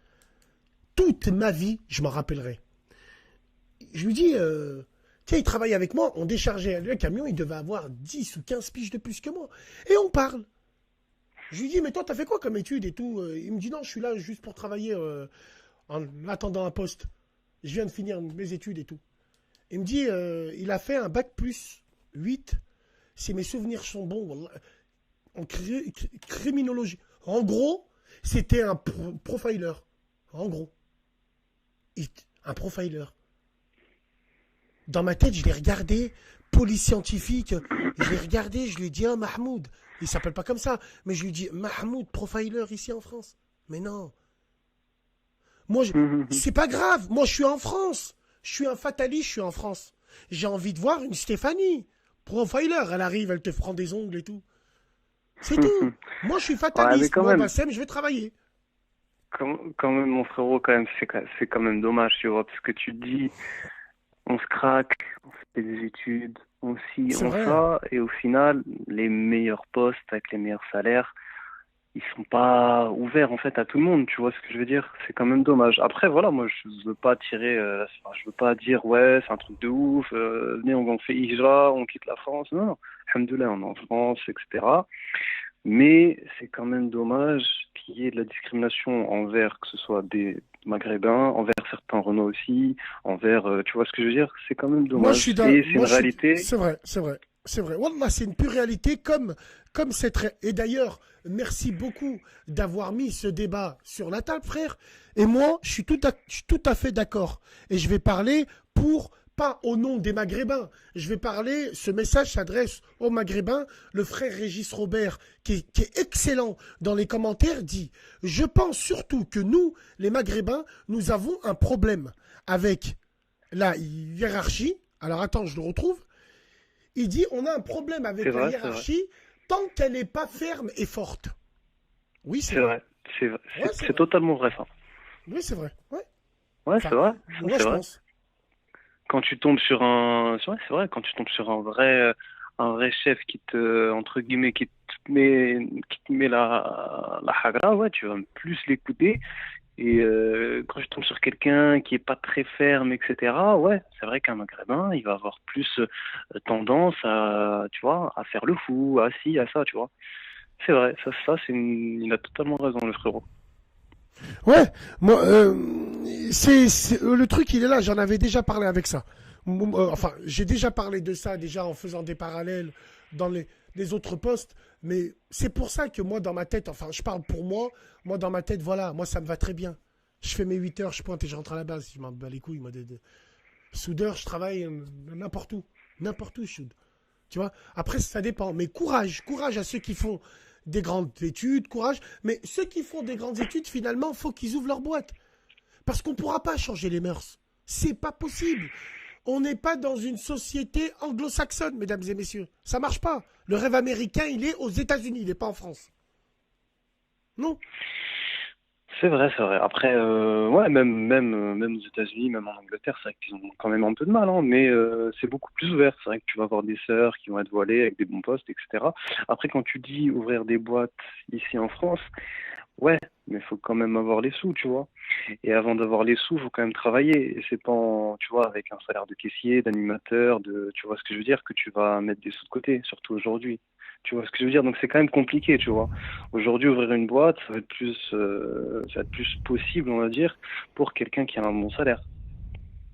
Toute ma vie, je m'en rappellerai. Je lui dis, tiens, il travaille avec moi, on déchargeait le camion, il devait avoir 10 ou 15 piges de plus que moi. Et on parle. Je lui dis, mais toi, t'as fait quoi comme études et tout? Il me dit, non, je suis là juste pour travailler en attendant un poste. Je viens de finir mes études et tout. Il me dit, il a fait un bac plus 8, si mes souvenirs sont bons, wallah, en criminologie. En gros, c'était un profiler. En gros. Un profiler. Dans ma tête, je l'ai regardé, polyscientifique, je l'ai regardé, je lui ai dit, ah, Mahmoud, il s'appelle pas comme ça, mais je lui ai dit, Mahmoud, profiler ici en France. Mais non. Moi, c'est pas grave, moi je suis en France. Je suis un fataliste, je suis en France. J'ai envie de voir une Stéphanie, profiler, elle arrive, elle te prend des ongles et tout. C'est tout. Moi, je suis
Ouais, mais
fataliste.
quand
Moi,
même,
Bassem, je vais travailler.
quand même, mon frérot, quand même, c'est quand même dommage, tu vois, parce que tu te dis, on se craque, on fait des études, on ci,
C'est
on
vrai.
ça, et au final, les meilleurs postes avec les meilleurs salaires, ils sont pas ouverts en fait à tout le monde, tu vois ce que je veux dire? C'est quand même dommage. Après voilà, moi je veux pas tirer, enfin, je veux pas dire ouais c'est un truc de ouf, venez on fait hijra, on quitte la France. Non, non, alhamdoulilah on est en France, etc. Mais c'est quand même dommage qu'il y ait de la discrimination envers que ce soit des Maghrébins, envers certains Renois aussi, envers, tu vois ce que je veux dire? C'est quand même
Moi, je
dommage.
suis
Et c'est une réalité.
C'est vrai, c'est vrai. C'est vrai. Wallah, c'est une pure réalité comme cette. Et d'ailleurs, merci beaucoup d'avoir mis ce débat sur la table, frère. Et moi, je suis tout à fait d'accord. Et je vais parler pas au nom des Maghrébins. Je vais parler, ce message s'adresse aux Maghrébins. Le frère Régis Robert, qui est excellent dans les commentaires, dit: je pense surtout que nous, les Maghrébins, nous avons un problème avec la hiérarchie. Alors attends, je le retrouve. Il dit: on a un problème avec la hiérarchie tant qu'elle n'est pas ferme et forte. Oui, c'est vrai.
C'est totalement vrai, ça.
Oui, c'est vrai. Ouais,
ouais
enfin,
c'est vrai.
Moi, je pense.
Quand tu tombes sur un, c'est vrai, quand tu tombes sur un vrai chef qui te, entre guillemets, qui te met la hagra, ouais, tu vas plus l'écouter. Et quand je tombe sur quelqu'un qui est pas très ferme, etc., ouais, c'est vrai qu'un Maghrébin, il va avoir plus tendance à, tu vois, à faire le fou, à ci, à ça, tu vois. C'est vrai, il a totalement raison, le frérot.
Ouais, moi, le truc, il est là, j'en avais déjà parlé avec ça. Enfin, j'ai déjà parlé de ça, déjà en faisant des parallèles dans les autres postes, mais c'est pour ça que moi, dans ma tête, enfin, je parle pour moi, dans ma tête, voilà, moi, ça me va très bien. Je fais mes 8 heures, je pointe et je rentre à la base. Je m'en bats les couilles, moi, soudeur, je travaille n'importe où, je soude. Tu vois, après, ça dépend, mais courage à ceux qui font des grandes études, courage. Mais ceux qui font des grandes études, finalement, il faut qu'ils ouvrent leur boîte. Parce qu'on ne pourra pas changer les mœurs. C'est pas possible. On n'est pas dans une société anglo-saxonne, mesdames et messieurs. Ça marche pas. Le rêve américain, il est aux États-Unis, il n'est pas en France. Non.
C'est vrai. Après, ouais, même aux États-Unis, même en Angleterre, c'est vrai qu'ils ont quand même un peu de mal, hein, mais c'est beaucoup plus ouvert. C'est vrai que tu vas avoir des sœurs qui vont être voilées avec des bons postes, etc. Après, quand tu dis ouvrir des boîtes ici en France, ouais, mais il faut quand même avoir les sous, tu vois. Et avant d'avoir les sous, il faut quand même travailler. Et c'est pas, tu vois, avec un salaire de caissier, d'animateur, tu vois ce que je veux dire, que tu vas mettre des sous de côté, surtout aujourd'hui. Tu vois ce que je veux dire? Donc c'est quand même compliqué, tu vois. Aujourd'hui, ouvrir une boîte, ça va être plus possible, on va dire, pour quelqu'un qui a un bon salaire.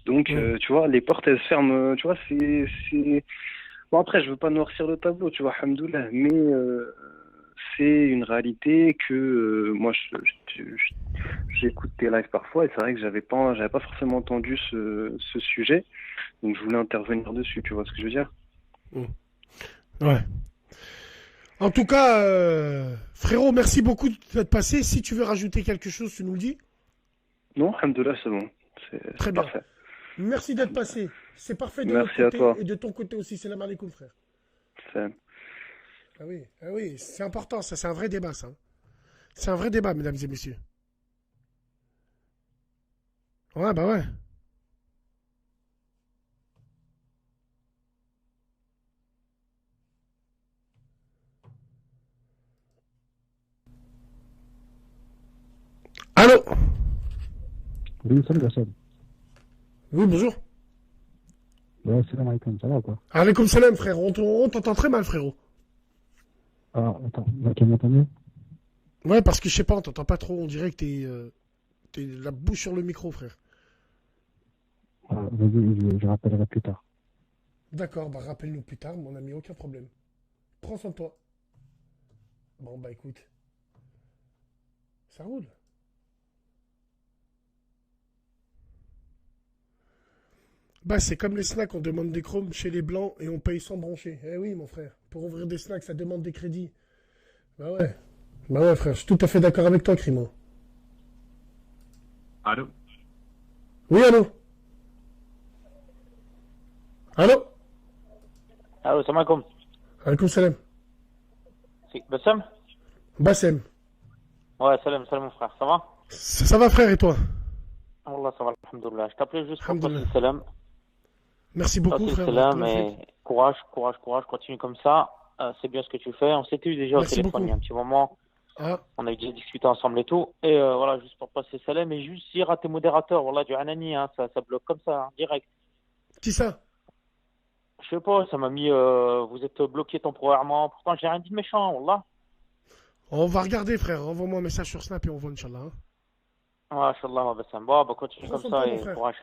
Donc, tu vois, les portes, elles se ferment, tu vois, c'est... Bon, après, je veux pas noircir le tableau, tu vois, alhamdoulilah, mais c'est une réalité que moi, j'écoute tes lives parfois, et c'est vrai que j'avais pas forcément entendu ce sujet, donc je voulais intervenir dessus, tu vois ce que je veux dire?
Ouais. En tout cas, frérot, merci beaucoup d'être passé. Si tu veux rajouter quelque chose, tu nous le dis.
Non, alhamdoulilah, c'est bon. C'est
très bien.
Parfait.
Merci d'être passé. C'est parfait de
Merci
notre côté
à toi.
et de ton côté aussi. Salam alaikum, frère.
Salam.
Ah oui, c'est important, ça. C'est un vrai débat, ça. C'est un vrai débat, mesdames et messieurs. Ouais, bah ouais. Allô?
Oui, salut Hassan.
Oui, bonjour.
Ouais, salam alaikum, ça va quoi?
Alaikum salam, frère. On t'entend très mal, frérot.
Ah, attends, là, tu m'entends mieux?
Ouais, parce que je sais pas, on t'entend pas trop. On dirait que t'es la bouche sur le micro, frère.
Ah, vas-y, je rappellerai plus tard.
D'accord, bah rappelle-nous plus tard, mon ami, aucun problème. Prends soin de toi. Bon, bah écoute. Ça roule. Bah, c'est comme les snacks, on demande des chromes chez les blancs et on paye sans brancher. Eh oui, mon frère, pour ouvrir des snacks, ça demande des crédits. Bah ouais, frère, je suis tout à fait d'accord avec toi, Crimo.
Allô?
Oui, allô? Allô?
Allô, salam alaikum.
Alaikum salam.
C'est Bassem?
Bassem.
Ouais, salam mon frère, ça va?
Ça va, frère, et toi?
Allah, ça va, alhamdoulilah. Je t'appelais juste pour
Alhamdoulilah.
passer le salam.
Merci beaucoup, frère.
Salam et courage, continue comme ça. C'est bien ce que tu fais. On s'était eu déjà
Merci
au téléphone
beaucoup.
il y a un petit moment.
Ah,
On a déjà discuté ensemble et tout. Et voilà, juste pour passer salam et juste dire à tes modérateurs, voilà, du Anani, hein, ça bloque comme ça, hein, direct.
qui ça?
Je sais pas, ça m'a mis, vous êtes bloqué temporairement. Pourtant, j'ai rien dit de méchant, wallah.
On va regarder, frère. Envoie-moi un message sur Snap et on voit, Inch'Allah. Hein.
Ouais, Inch'Allah, ma Bassam. Bon, bah, continue
Prends
comme
soin de
ça
toi, mon
et
frère.
courage.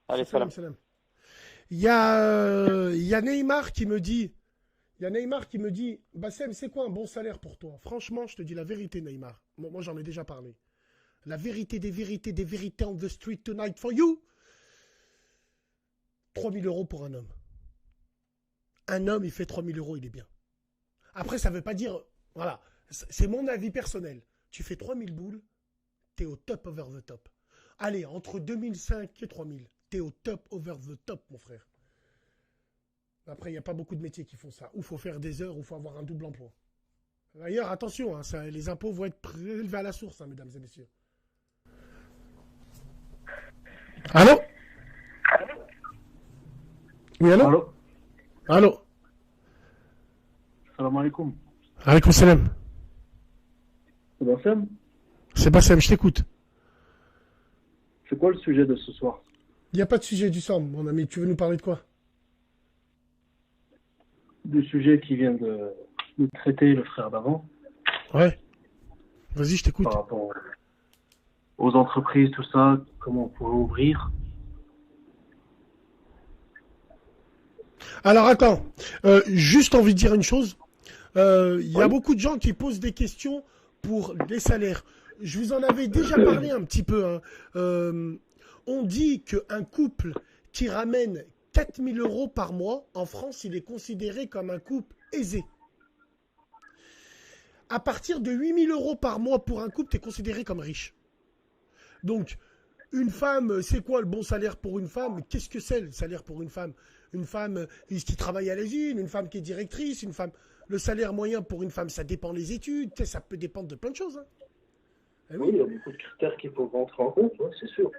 Allez,
Salam,
salam.
salam. Il y a Neymar qui me dit, Bassem, c'est quoi un bon salaire pour toi? Franchement, je te dis la vérité, Neymar. Moi, j'en ai déjà parlé. La vérité des vérités on the street tonight for you. 3 000 euros pour un homme. Un homme, il fait 3 000 euros, il est bien. Après, ça veut pas dire, voilà, c'est mon avis personnel. Tu fais 3 000 boules, t'es au top over the top. Allez, entre 2005 et 3 000, t'es au top over the top, mon frère. Après, il n'y a pas beaucoup de métiers qui font ça. Ou il faut faire des heures, ou il faut avoir un double emploi. D'ailleurs, attention, hein, les impôts vont être prélevés à la source, hein, mesdames et messieurs. Allô? Oui, allô?
Allô,
Allô?
salam alaikum.
Alaykoum salam.
C'est Bassem.
C'est Bassem, je t'écoute.
C'est quoi le sujet de ce soir?
Il n'y a pas de sujet du sang, mon ami. Tu veux nous parler de quoi?
Du sujet qui vient de traiter le frère d'avant,
Ouais. Vas-y, je t'écoute.
par rapport aux entreprises, tout ça, comment on pourrait ouvrir.
Alors attends, juste envie de dire une chose. Il y a
Oui.
beaucoup de gens qui posent des questions pour les salaires. Je vous en avais déjà parlé un petit peu. Hein. On dit qu'un couple qui ramène 4 000 euros par mois, en France, il est considéré comme un couple aisé. À partir de 8 000 euros par mois pour un couple, tu es considéré comme riche. Donc, une femme, c'est quoi le bon salaire pour une femme? Qu'est-ce que c'est le salaire pour une femme? Une femme qui travaille à l'usine, une femme qui est directrice, une femme... Le salaire moyen pour une femme, ça dépend des études, tu sais, ça peut dépendre de plein de choses. Hein. Eh
Oui, il y a beaucoup de critères qui peuvent rentrer en compte, ouais, c'est sûr.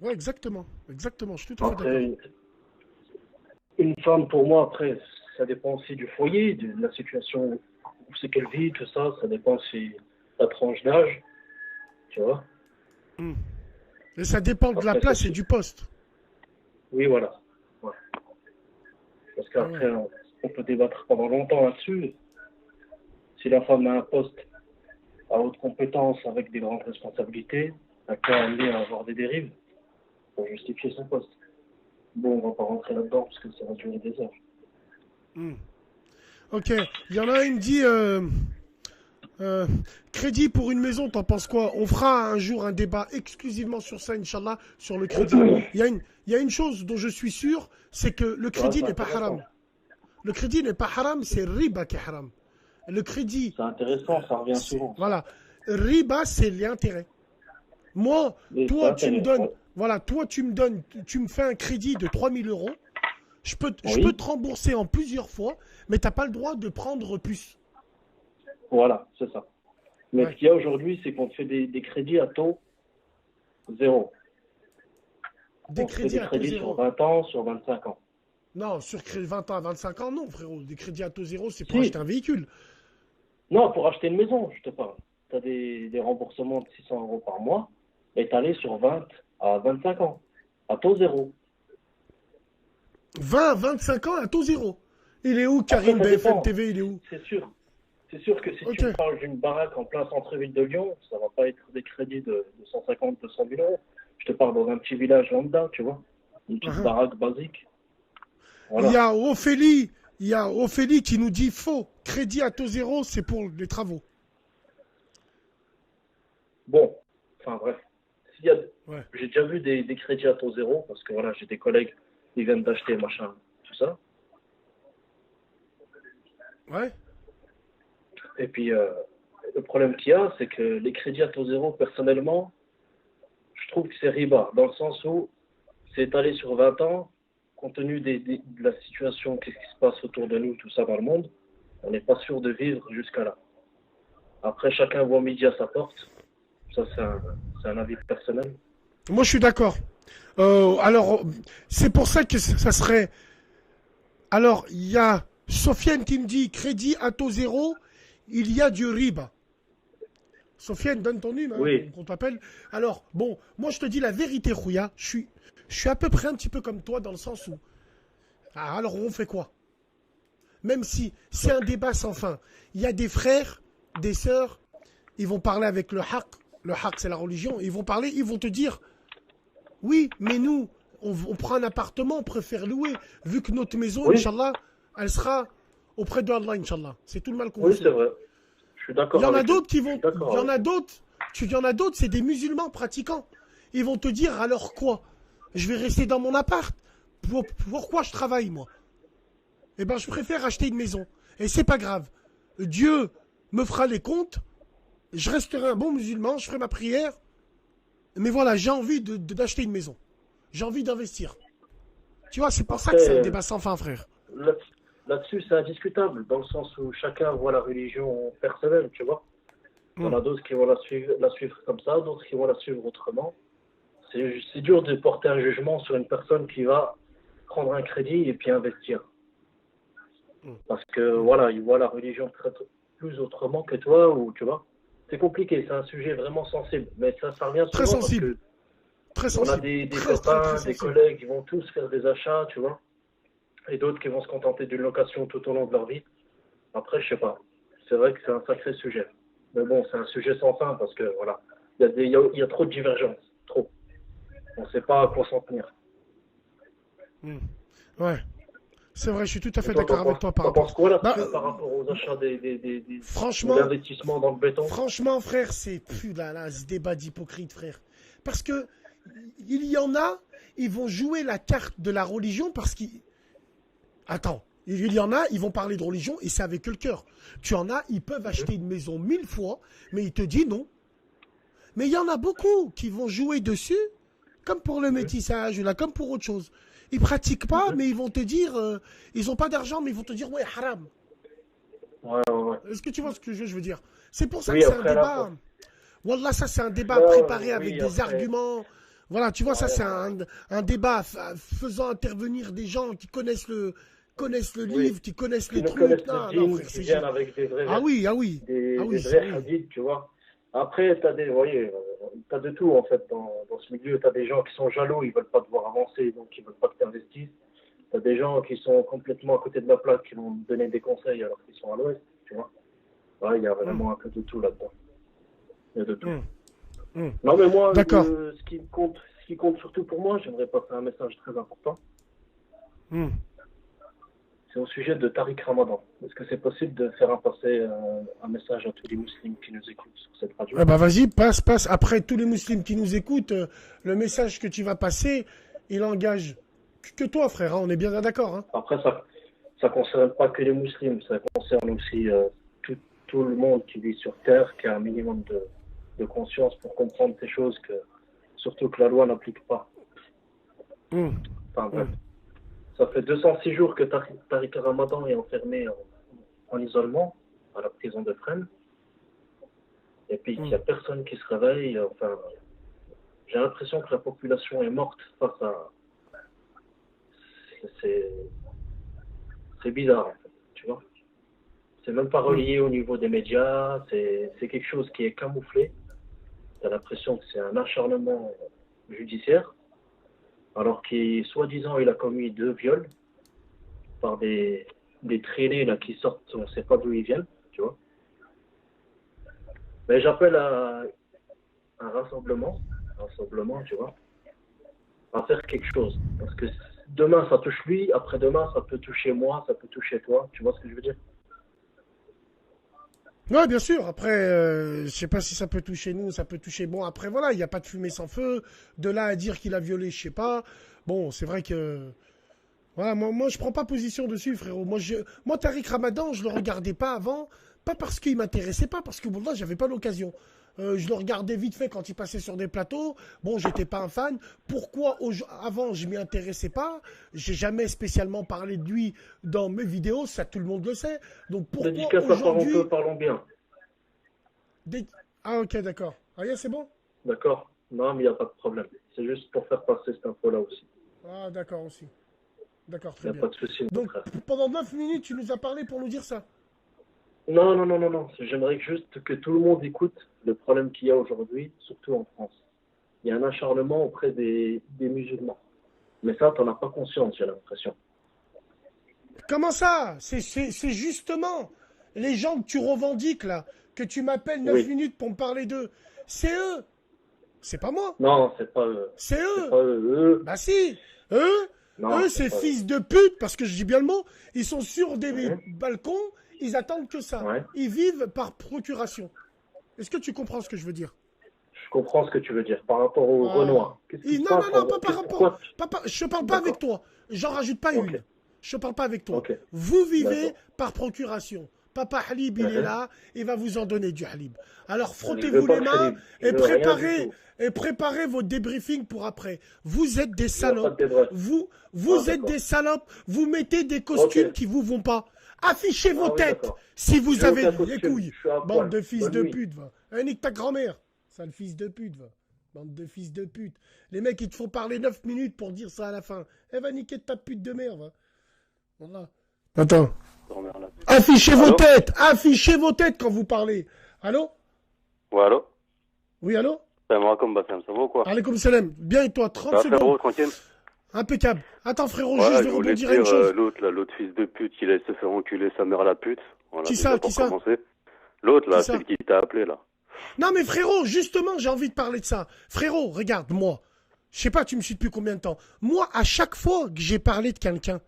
Ouais, exactement. Exactement, je suis tout à fait d'accord.
Après, une femme, pour moi, après, ça dépend aussi du foyer, de la situation où c'est qu'elle vit, tout ça. Ça dépend aussi de la tranche d'âge, tu vois.
Et ça dépend de la
Après,
place
c'est-
et du poste.
Oui, voilà. Ouais. Parce qu'après, on peut débattre pendant longtemps là-dessus. Si la femme a un poste à haute compétence avec des grandes responsabilités, elle peut amener à avoir des dérives pour justifier son poste. Bon, on va pas rentrer là-dedans parce que ça va durer des heures.
Ok, il y en a un, il me dit crédit pour une maison, t'en penses quoi? On fera un jour un débat exclusivement sur ça, Inch'Allah, sur le crédit. Il y a une chose dont je suis sûr, c'est que le crédit
c'est
n'est pas
intéressant.
haram. Le crédit n'est pas haram, c'est riba qui est haram. Le crédit,
C'est intéressant, ça revient souvent.
voilà, riba, c'est l'intérêt. Moi,
Mais
toi,
c'est
tu me
intéressant.
donnes, voilà, toi, tu me fais un crédit de 3 000 euros. Je peux
Oui.
te rembourser en plusieurs fois, mais tu n'as pas le droit de prendre plus.
Voilà, c'est ça. Mais
Ouais.
ce qu'il y a aujourd'hui, c'est qu'on te fait des crédits à taux zéro.
Des
On te fait
crédits
des
à taux
crédits
zéro.
sur 20 ans, sur 25 ans.
Non, sur 20 ans à 25 ans, non, frérot. Des crédits à taux zéro, c'est pour
Si.
acheter un véhicule.
Non, pour acheter une maison, je te parle. Tu as des remboursements de 600 euros par mois et tu allé sur 20 à 25 ans, à taux zéro.
20, 25 ans à taux zéro. Il est où, Karim
Après, ça
BFM
dépend.
TV, il est où?
C'est sûr. C'est sûr que si
Ok.
tu me parles d'une baraque en plein centre-ville de Lyon, ça va pas être des crédits de 150, 200 000 euros. Je te parle dans un petit village lambda, tu vois. Une petite
Uh-huh.
baraque basique.
Il y a Ophélie qui nous dit faux. Crédit à taux zéro, c'est pour les travaux.
Bon, enfin bref. S'il y a...
Ouais.
J'ai déjà vu des crédits à taux zéro, parce que voilà, j'ai des collègues qui viennent d'acheter machin, tout ça.
Ouais.
Et puis, le problème qu'il y a, c'est que les crédits à taux zéro, personnellement, je trouve que c'est riba, dans le sens où c'est étalé sur 20 ans, compte tenu de la situation, qu'est-ce qui se passe autour de nous, tout ça dans le monde, on n'est pas sûr de vivre jusqu'à là. Après, chacun voit midi à sa porte. Ça, c'est un avis personnel.
Moi, je suis d'accord. Alors, c'est pour ça que ça serait... Alors, il y a Sofiane qui me dit crédit à taux zéro, il y a du riba. Sofiane, donne ton numéro,
Oui.
qu'on t'appelle. Alors, bon, moi je te dis la vérité, Rouya, je suis à peu près un petit peu comme toi dans le sens où. Ah, alors on fait quoi? Même si c'est un débat sans fin, il y a des frères, des sœurs, ils vont parler avec le haq. Le haq, c'est la religion. Ils vont parler, ils vont te dire, oui, mais nous, on prend un appartement, on préfère louer, vu que notre maison,
Oui.
Inch'Allah, elle sera auprès de Allah, Inch'Allah. C'est tout le mal qu'on
Oui,
fait.
c'est vrai. Je suis d'accord
Il y en a
avec eux.
d'autres qui
Je
vont.
suis d'accord
Il y en
avec
a d'autres. Il y en a d'autres, c'est des musulmans pratiquants. Ils vont te dire alors quoi? Je vais rester dans mon appart. Pourquoi je travaille, moi? Eh ben, je préfère acheter une maison. Et c'est pas grave. Dieu me fera les comptes. Je resterai un bon musulman. Je ferai ma prière. Mais voilà, j'ai envie d'acheter une maison. J'ai envie d'investir. Tu vois, c'est pour ça que c'est un
Après,
débat sans fin, frère.
là- là-dessus, c'est indiscutable, dans le sens où chacun voit la religion personnelle, tu vois. Il y en a d'autres qui vont la suivre comme ça, d'autres qui vont la suivre autrement. C'est dur de porter un jugement sur une personne qui va prendre un crédit et puis investir. Parce que voilà, il voit la religion peut-être plus autrement que toi, ou tu vois. C'est compliqué, c'est un sujet vraiment sensible. Mais ça revient
Très
souvent
sensible. Très
parce qu'on a
sensible.
des
Très,
copains,
très
des
sensible.
collègues qui vont tous faire des achats, tu vois. Et d'autres qui vont se contenter d'une location tout au long de leur vie. Après, je sais pas. C'est vrai que c'est un sacré sujet. Mais bon, c'est un sujet sans fin parce que voilà, il y a trop de divergences. Trop. On ne sait pas à quoi s'en tenir.
Ouais. C'est vrai, je suis tout à fait
Et toi,
d'accord avec toi par
t'en
rapport.
penses quoi là-dessus
Bah,
par rapport aux achats
franchement,
des investissements dans le béton?
franchement, frère, c'est plus là, ce débat d'hypocrite, frère. Parce que il y en a, ils vont jouer la carte de la religion parce qu'ils. Attends, il y en a, ils vont parler de religion et c'est avec eux le cœur. Tu en as, ils peuvent acheter une maison 1000 fois, mais ils te disent non. Mais il y en a beaucoup qui vont jouer dessus, comme pour le métissage ou là, comme pour autre chose. Ils pratiquent pas, mais ils vont te dire, ils n'ont pas d'argent, mais ils vont te dire, ouais, haram.
Ouais, ouais, ouais.
Est-ce que tu vois ce que je veux dire? C'est pour ça
Oui,
que c'est un
après, là,
débat. Wallah, ça c'est un débat
Ouais,
préparé
oui,
avec des
après.
arguments. Voilà, tu vois, ça
Ouais,
c'est un débat faisant intervenir des gens qui connaissent le
Oui.
livre, qui connaissent
Qui
les
ne
trucs.
connaissent
Non,
le
non,
djinn,
frère,
qui
c'est
viennent avec des vrais
Ah oui, ah oui. Ah oui,
des
c'est
vrais
oui.
hadiths, tu vois. Après, vous voyez, t'as de tout en fait dans ce milieu. T'as des gens qui sont jaloux, ils veulent pas te voir avancer, donc ils veulent pas que tu investisses. T'as des gens qui sont complètement à côté de la plaque, qui vont te donner des conseils alors qu'ils sont à l'ouest, tu vois. Ouais, il y a vraiment un peu de tout là-dedans. Il y a de tout. Non, mais moi,
D'accord.
ce qui compte surtout pour moi, j'aimerais passer un message très important. C'est au sujet de Tariq Ramadan. Est-ce que c'est possible de faire passer un message à tous les musulmans qui nous écoutent sur cette radio?
Ah bah vas-y, passe. Après, tous les musulmans qui nous écoutent, le message que tu vas passer, il engage que toi, frère. Hein, on est bien d'accord. Hein.
Après, ça concerne pas que les musulmans, ça concerne aussi tout le monde qui vit sur Terre, qui a un minimum de conscience pour comprendre ces choses, surtout que la loi n'applique pas. Enfin bref. Ça fait 206 jours que Tariq Ramadan est enfermé en isolement à la prison de Fresnes. Et puis il n'y a personne qui se réveille. Enfin, j'ai l'impression que la population est morte face à... C'est bizarre, en fait, tu vois. C'est même pas relié au niveau des médias. C'est quelque chose qui est camouflé. Tu as l'impression que c'est un acharnement judiciaire. Alors qu'il, soi-disant, il a commis 2 viols par des traînés là, qui sortent, on ne sait pas d'où ils viennent, tu vois. Mais j'appelle à un rassemblement, tu vois, à faire quelque chose. Parce que demain, ça touche lui, après-demain, ça peut toucher moi, ça peut toucher toi, tu vois ce que je veux dire?
Ouais, bien sûr. Après, je sais pas si ça peut toucher nous, ça peut toucher. Bon, après, voilà, il n'y a pas de fumée sans feu. De là à dire qu'il a violé, je sais pas. Bon, c'est vrai que. Voilà, moi, je prends pas position dessus, frérot. Moi, Tariq Ramadan, je le regardais pas avant. Pas parce qu'il m'intéressait pas, parce que bon, là, j'avais pas l'occasion. Je le regardais vite fait quand il passait sur des plateaux. Bon, j'étais pas un fan. Pourquoi avant je m'y intéressais pas? J'ai jamais spécialement parlé de lui dans mes vidéos, ça tout le monde le sait. Donc pourquoi
Dédicace à
aujourd'hui
Parentheux, parlons bien.
Ah ok, d'accord. Ah yeah, c'est bon?
D'accord? Non, mais il n'y a pas de problème. C'est juste pour faire passer cette info-là aussi.
Ah d'accord aussi. D'accord,
Il
très
n'y a
bien.
pas de souci, mon
Donc
frère.
pendant 9 minutes, tu nous as parlé pour nous dire ça.
Non, non, non, non, non. J'aimerais juste que tout le monde écoute le problème qu'il y a aujourd'hui, surtout en France. Il y a un acharnement auprès des musulmans. Mais ça, t'en as pas conscience, j'ai l'impression.
Comment ça? C'est justement les gens que tu revendiques là, que tu m'appelles 9
Oui.
minutes pour me parler d'eux. C'est eux. C'est pas moi.
Non, c'est pas eux.
C'est
C'est
eux.
pas eux.
Bah si. Eux,
Non,
eux,
c'est
ces
pas eux.
fils de pute, parce que je dis bien le mot, ils sont sur des
Ouais.
balcons, ils attendent que ça.
Ouais.
Ils vivent par procuration. Est-ce que tu comprends ce que je veux dire?
Je comprends ce que tu veux dire par rapport au
Ah.
Renoir. Qu'est-ce qui se
Non,
passe
non, non, pas par rapport.
pourquoi-
Je parle pas avec toi. J'en rajoute pas
Ok.
une. Je parle pas avec toi.
Ok.
Vous vivez
D'accord.
par procuration. Papa Halib, il est là, il va vous en donner du Halib. Alors
Je
frottez-vous
veux pas
les
de
mains
Khalid. Je
et
veux rien du
préparez,
tout.
et préparez vos débriefings pour après. Vous êtes des
Je veux pas
salopes.
de débrief.
Vous
Ah,
êtes
d'accord.
des salopes. Vous mettez des costumes
Ok.
qui vous vont pas. Affichez vos
Ah oui,
têtes.
d'accord.
Si vous
J'ai
avez
aucun
les
costume.
couilles.
Je suis à
Bande
poil.
de fils
Bonne
de
nuit.
pute, va. Nique ta grand-mère. Sale fils de pute, va. Bande de fils de pute. Les mecs, ils te font parler 9 minutes pour dire ça à la fin. Elle va niquer ta pute de merde, va. Voilà. Attends. Affichez vos
Allô?
têtes. Affichez vos têtes quand vous parlez. Allô?
Ouais, allô?
Oui, allô?
Salam alaikum, Bassem, ça va ou quoi?
Alaikum salam. Bien et toi? 30
Ça va, frérot,
secondes.
tranquille?
Impeccable. Attends, frérot,
Ouais,
juste, je
je
vais
voulais
rebondir à une
dire,
chose.
l'autre, là, l'autre fils de pute, qui laisse se faire enculer sa mère à la pute. Voilà,
Qui
déjà
ça,
pour
qui ça?
commencer. L'autre, là,
Qui ça?
celle qui t'a appelé, là.
Non, mais frérot, justement, j'ai envie de parler de ça. Frérot, regarde, moi. Je sais pas, tu me suis depuis combien de temps. Moi, à chaque fois que j'ai parlé de quelqu'un,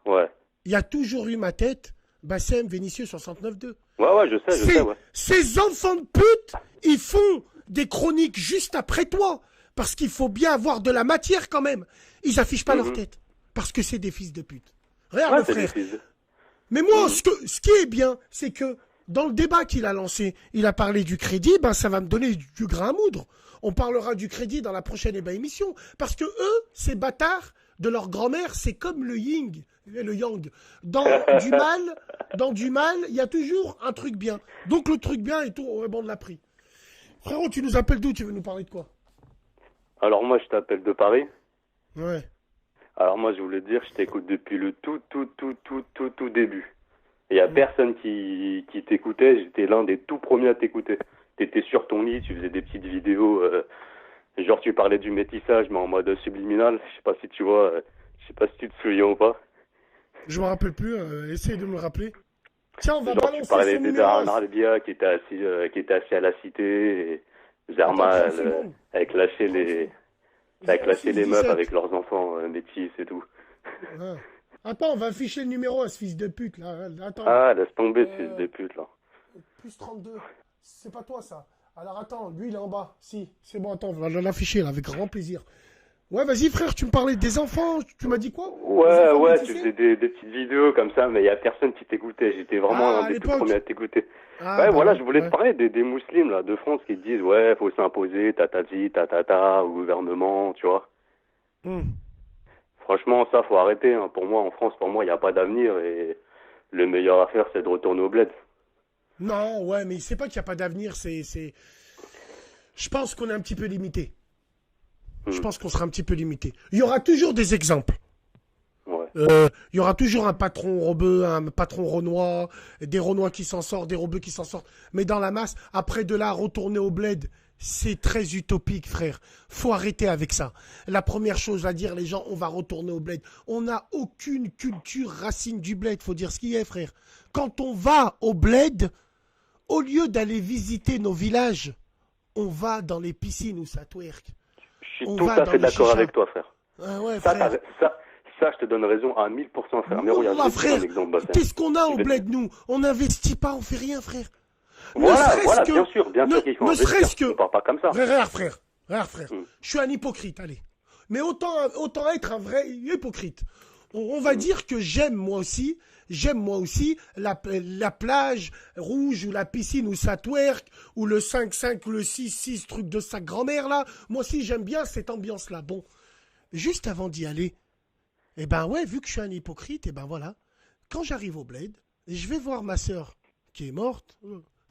Ouais.
il y a toujours eu ma tête. Bassem, Vénitieux, 69.2.
Ouais, je sais, ouais.
Ces enfants de pute, ils font des chroniques juste après toi. Parce qu'il faut bien avoir de la matière quand même. Ils affichent pas leur tête. Parce que c'est des fils de pute. Regarde,
Ouais,
mon
c'est des
frère.
fils de-
Mais moi, ce qui est bien, c'est que dans le débat qu'il a lancé, il a parlé du crédit, ben ça va me donner du grain à moudre. On parlera du crédit dans la prochaine émission. Parce que eux, ces bâtards de leur grand-mère, c'est comme le yin et le yang. Dans du mal, il y a toujours un truc bien. Donc le truc bien est tout au rebond de la prix. Frérot, tu nous appelles d'où? Tu veux nous parler de quoi?
Alors, moi, je t'appelle de Paris.
Ouais.
Alors, moi, je voulais te dire, je t'écoute depuis le tout début. Il y a personne qui t'écoutait, j'étais l'un des tout premiers à t'écouter. T'étais sur ton lit, tu faisais des petites vidéos, genre tu parlais du métissage, mais en mode subliminal. Je sais pas si tu vois, je sais pas si tu te souviens ou pas.
Je me rappelle plus, essaye de me rappeler. Tiens, on va
Genre tu
balancer
parlais
son
des
numéro.
Darren Arbia qui était assis à la cité, et Zerma,
Attends, 30 secondes.
avec lâché les meufs avec leurs enfants métis et tout.
Ouais. Attends, on va afficher le numéro à ce fils de pute là. Attends.
Ah, laisse tomber ce fils de pute là.
Plus 32. C'est pas toi ça. Alors attends, lui il est en bas. Si, c'est bon, attends, on va l'afficher là avec grand plaisir. Ouais, vas-y frère, tu me parlais des enfants. Tu m'as dit quoi? Des enfants
Ouais,
métissés
tu faisais des petites vidéos comme ça, mais il y a personne qui t'écoutait. J'étais vraiment
Ah, à
un des tout
l'époque.
premiers à t'écouter.
Ah,
Ouais,
bah
voilà,
ouais,
je voulais
ouais.
te parler des musulmans là, de France qui te disent ouais, faut s'imposer, tatati, tatata, au gouvernement, tu vois.
Hum.
Franchement, ça, faut arrêter. Hein. Pour moi, en France, il n'y a pas d'avenir et le meilleur à faire, c'est de retourner au bled.
Non, ouais, mais c'est pas qu'il n'y a pas d'avenir, Je pense qu'on est un petit peu limité. Je pense qu'on sera un petit peu limité. Il y aura toujours des exemples.
Ouais.
Il y aura toujours un patron rebeu, un patron renois, des renois qui s'en sortent, des rebeux qui s'en sortent. Mais dans la masse, après de là, retourner au bled, c'est très utopique, frère. Faut arrêter avec ça. La première chose à dire, les gens, on va retourner au bled. On n'a aucune culture racine du bled, faut dire ce qui est, frère. Quand on va au bled, au lieu d'aller visiter nos villages, on va dans les piscines où ça twerk.
Je suis
On
tout
va
à
dans
fait
les
d'accord
chichas.
avec toi, frère.
Ah ouais,
Ça,
frère.
ça, je te donne raison à 1000%, frère. Mais regarde,
Wallah,
je vais te donner
frère,
un exemple, Bassem.
qu'est-ce qu'on a
Je
au
vais te-
bled, nous? On n'investit pas, on fait rien, frère.
Voilà,
serait-ce
bien sûr qu'il faut
ne
investir.
serait-ce que...
On part pas comme ça.
Regarde, frère.
Mm.
Je suis un hypocrite, allez. Mais autant être un vrai hypocrite. On va dire que j'aime moi aussi la plage rouge ou la piscine où ça twerk, ou le 5-5 ou le 6-6 truc de sa grand-mère là. Moi aussi j'aime bien cette ambiance-là. Bon, juste avant d'y aller, eh ben ouais, vu que je suis un hypocrite, eh ben voilà. Quand j'arrive au bled, je vais voir ma sœur qui est morte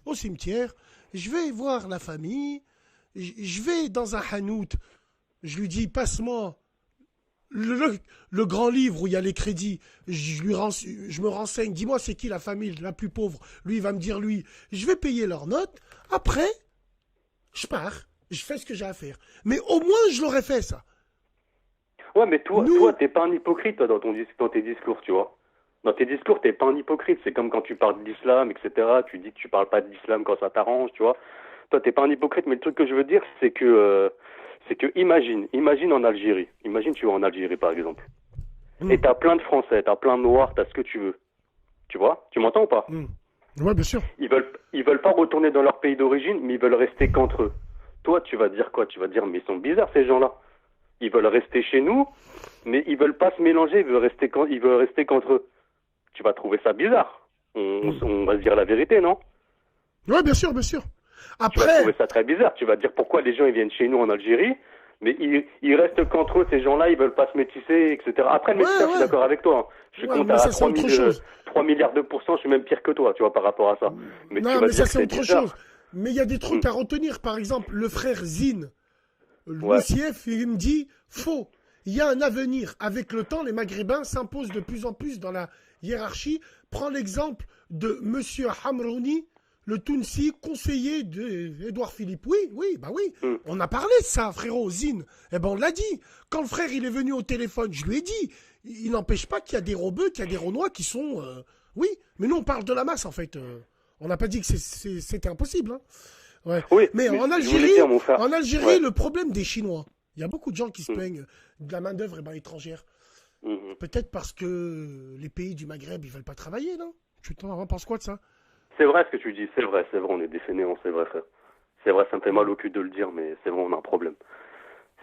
au cimetière, je vais voir la famille, je vais dans un hanout, je lui dis passe-moi le grand livre où il y a les crédits, je me renseigne, dis-moi c'est qui la famille la plus pauvre. Lui, il va me dire lui. Je vais payer leurs notes. Après, je pars. Je fais ce que j'ai à faire. Mais au moins, je l'aurais fait, ça.
Ouais, mais toi, t'es pas un hypocrite, toi, dans tes discours, tu vois. Dans tes discours, t'es pas un hypocrite. C'est comme quand tu parles de l'islam, etc. Tu dis que tu parles pas de l'islam quand ça t'arrange, tu vois. Toi, t'es pas un hypocrite, mais le truc que je veux dire, c'est que imagine en Algérie. Imagine tu vas en Algérie, par exemple. Et t'as plein de Français, t'as plein de Noirs, t'as ce que tu veux. Tu vois? Tu m'entends ou pas?
Ouais, bien sûr.
Ils veulent pas retourner dans leur pays d'origine, mais ils veulent rester qu'entre eux. Toi, tu vas dire quoi? Tu vas dire, mais ils sont bizarres, ces gens-là. Ils veulent rester chez nous, mais ils veulent pas se mélanger, ils veulent rester qu'entre eux. Tu vas trouver ça bizarre. On va se dire la vérité, non?
Ouais, bien sûr, bien sûr.
Tu vas trouver ça très bizarre. Tu vas dire pourquoi les gens ils viennent chez nous en Algérie, mais ils restent qu'entre eux, ces gens-là, ils veulent pas se métisser, etc. Après, le métissage, je suis d'accord avec toi. Je suis compte à 3 milliards de pourcents, je suis même pire que toi, tu vois, par rapport à ça. Mais
non,
tu vas
mais
dire
ça,
que
c'est autre
bizarre.
chose. Mais il y a des trucs à retenir. Par exemple, le frère Zine, l'OCF, il me dit, faux. Il y a un avenir. Avec le temps, les Maghrébins s'imposent de plus en plus dans la hiérarchie. Prends l'exemple de Monsieur Hamrouni, le Tounsi, conseiller d'Édouard Philippe. Oui. On a parlé de ça, frérot, Zine. Eh ben, on l'a dit. Quand le frère, il est venu au téléphone, je lui ai dit. Il n'empêche pas qu'il y a des Robeux, qu'il y a des Renois qui sont... Oui, mais nous, on parle de la masse, en fait. On n'a pas dit que c'était impossible. Hein. Ouais.
Oui,
mais en Algérie, le problème des Chinois, il y a beaucoup de gens qui se plaignent de la main-d'œuvre étrangère. Peut-être parce que les pays du Maghreb, ils veulent pas travailler, non? Tu t'en penses quoi de ça?
C'est vrai ce que tu dis, c'est vrai, on est des fainéants, c'est vrai, frère. C'est vrai, ça me fait mal au cul de le dire, mais c'est vrai, on a un problème.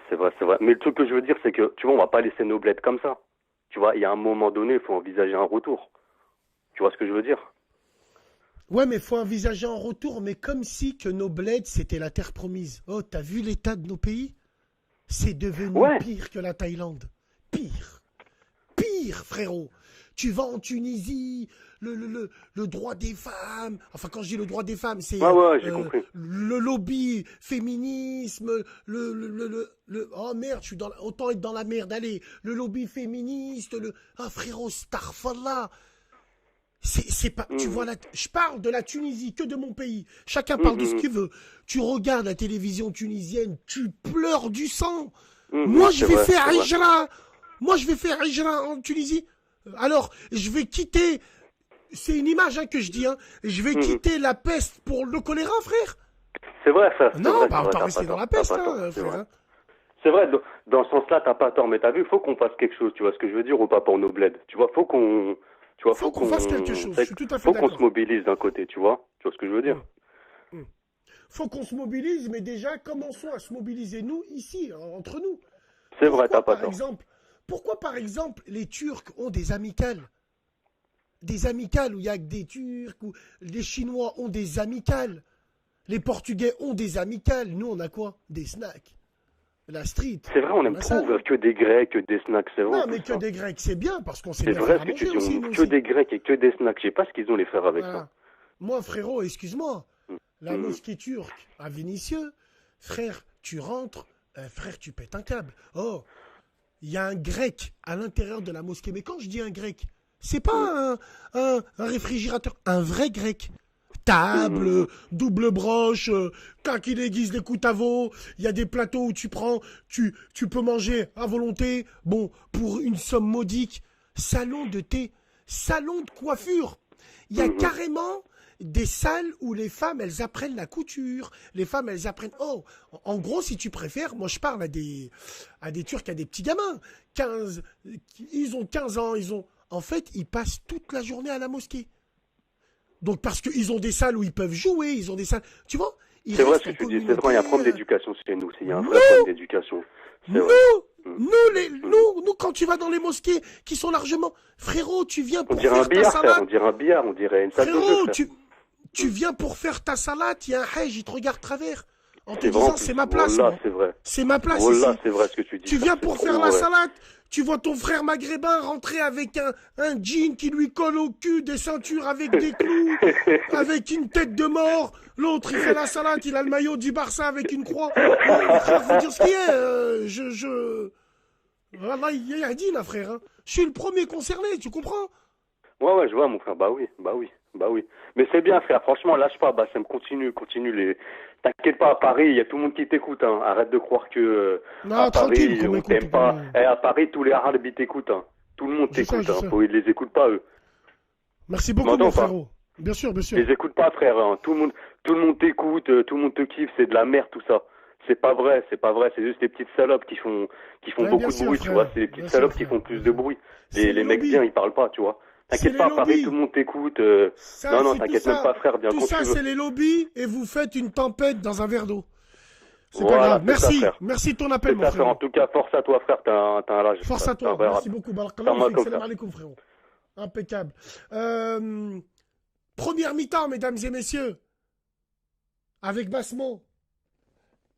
C'est vrai. Mais le truc que je veux dire, c'est que, tu vois, on va pas laisser nos bleds comme ça. Tu vois, il y a un moment donné, il faut envisager un retour. Tu vois ce que je veux dire?
Ouais, mais il faut envisager un retour, mais comme si que nos bleds, c'était la terre promise. Oh, t'as vu l'état de nos pays? C'est devenu pire que la Thaïlande. Pire, frérot. Tu vas en Tunisie, le droit des femmes. Enfin, quand je dis le droit des femmes, c'est
j'ai compris.
Le lobby, féminisme, oh merde, autant être dans la merde. Allez, le lobby féministe, ah frérot, starfallah. C'est pas, tu vois je parle de la Tunisie, que de mon pays. Chacun parle de ce qu'il veut. Tu regardes la télévision tunisienne, tu pleures du sang. Moi, je vais faire Hijra. Moi, je vais faire Hijra en Tunisie. Alors, je vais quitter. C'est une image que je dis. Je vais quitter la peste pour le choléra, frère.
C'est vrai, ça.
Non, bah, autant rester dans la peste, frère.
C'est vrai, dans ce sens-là, t'as pas tort. Mais t'as vu, il faut qu'on fasse quelque chose. Tu vois ce que je veux dire, ou pas pour nos bleds. Tu vois, faut qu'on
fasse quelque chose. Je suis tout à fait d'accord.
Faut qu'on se mobilise d'un côté, tu vois. Tu vois ce que je veux dire.
Faut qu'on se mobilise, mais déjà, commençons à se mobiliser, nous, ici, entre nous.
C'est vrai, t'as pas tort.
Pourquoi, par exemple, les Turcs ont des amicales? Des amicales où il y a que des Turcs, où les Chinois ont des amicales. Les Portugais ont des amicales. Nous, on a quoi? Des snacks. La street.
C'est vrai, on aime trop que des Grecs, que des snacks, c'est vrai.
Non, mais que des Grecs, c'est bien, parce qu'on sait
bien
faire
à manger aussi. Que des Grecs et que des snacks. Je sais pas ce qu'ils ont les frères avec ça.
Moi, frérot, excuse-moi. La mosquée turque à Vénissieux, frère, tu rentres, frère, tu pètes un câble. Oh, il y a un grec à l'intérieur de la mosquée. Mais quand je dis un grec, c'est pas un réfrigérateur, un vrai grec. Table, double broche, quand il aiguise les coups à veau, il y a des plateaux où tu prends, tu peux manger à volonté, bon, pour une somme modique. Salon de thé, salon de coiffure. Il y a carrément des salles où les femmes, elles apprennent la couture. Les femmes, elles apprennent... Oh, en gros, si tu préfères, moi je parle à des Turcs, à des petits gamins. Ils ont 15 ans, en fait, ils passent toute la journée à la mosquée. Donc, parce qu'ils ont des salles où ils peuvent jouer, ils ont des salles... Tu vois?
C'est vrai ce que tu dis, c'est vrai, il y a un problème d'éducation chez nous. Il y a un vrai problème d'éducation.
Nous, quand tu vas dans les mosquées, qui sont largement... Frérot, tu viens pour faire ta salade.
On dirait un billard, on dirait une salle de jeu.
Frérot, tu viens pour faire ta salade, il y a un hajj, il te regarde travers. En te disant, c'est ma place.
Voilà, c'est vrai.
C'est ma place
voilà,
ici.
C'est vrai ce que tu dis.
Tu viens pour faire la salade. Tu vois ton frère maghrébin rentrer avec un jean qui lui colle au cul, des ceintures avec des clous, avec une tête de mort. L'autre, il fait la salade, il a le maillot du Barça avec une croix. Il faut dire ce qui est. Voilà, il a dit, là, frère. Hein. Je suis le premier concerné, tu comprends?
Ouais, je vois, mon frère. Bah oui. Mais c'est bien, frère. Franchement, lâche pas. Bah, ça me continue les. T'inquiète pas, à Paris, il y a tout le monde qui t'écoute. Hein. Arrête de croire que
Non,
à
tranquille,
Paris,
qu'on
on
m'écoute.
t'aime pas. À Paris, tous les Arabes ils t'écoutent. Hein. Tout le monde
Je sais,
t'écoute.
je
Hein.
sais.
Ils les écoutent pas eux.
Merci beaucoup,
m'entends
mon
pas?
frérot. Bien sûr, bien sûr.
Les écoute pas, frère. Hein. Tout le monde t'écoute. Tout le monde te kiffe. C'est de la merde, tout ça. C'est pas vrai. C'est juste des petites salopes qui font
Ouais,
beaucoup
bien
de
sûr,
bruit,
frère.
tu vois. C'est des petites
Bien sûr,
salopes qui
frère.
font plus de bruit.
C'est
Les mecs
lobbies.
bien, ils parlent pas, tu vois.
C'est
T'inquiète
les
pas, à Paris,
lobbies.
tout le monde t'écoute.
Ça,
Non,
c'est
t'inquiète
tout
même
ça.
pas, frère. Viens
Tout
quand
ça,
tu veux.
c'est les lobbies et vous faites une tempête dans un verre d'eau. C'est pas
Voilà,
grave.
c'est ça,
Merci.
frère.
Merci de ton appel,
C'est
mon
ça, frère. En
frérot.
tout cas, force à toi, frère. T'as un large.
Force à
T'es un
toi.
vrai
Merci
arabe.
beaucoup.
C'est à
Barakallahu
moi
fik.
comme
Salam
ça.
alaikum, frérot. Impeccable. Première mi-temps, mesdames et messieurs. Avec Bassemont.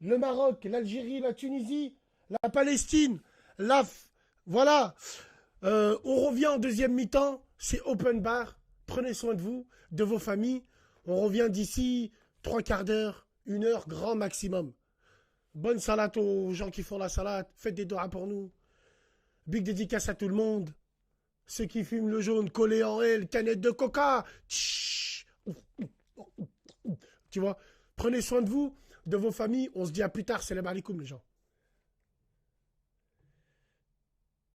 Le Maroc, l'Algérie, la Tunisie, la Palestine, voilà. On revient en deuxième mi-temps. C'est open bar. Prenez soin de vous, de vos familles. On revient d'ici 3/4 d'heure, 1 heure, grand maximum. Bonne salade aux gens qui font la salade. Faites des doigts pour nous. Big dédicace à tout le monde. Ceux qui fument le jaune, collé en L, canette de coca. Tchich. Tu vois, prenez soin de vous, de vos familles. On se dit à plus tard. Salam alaikum, les gens.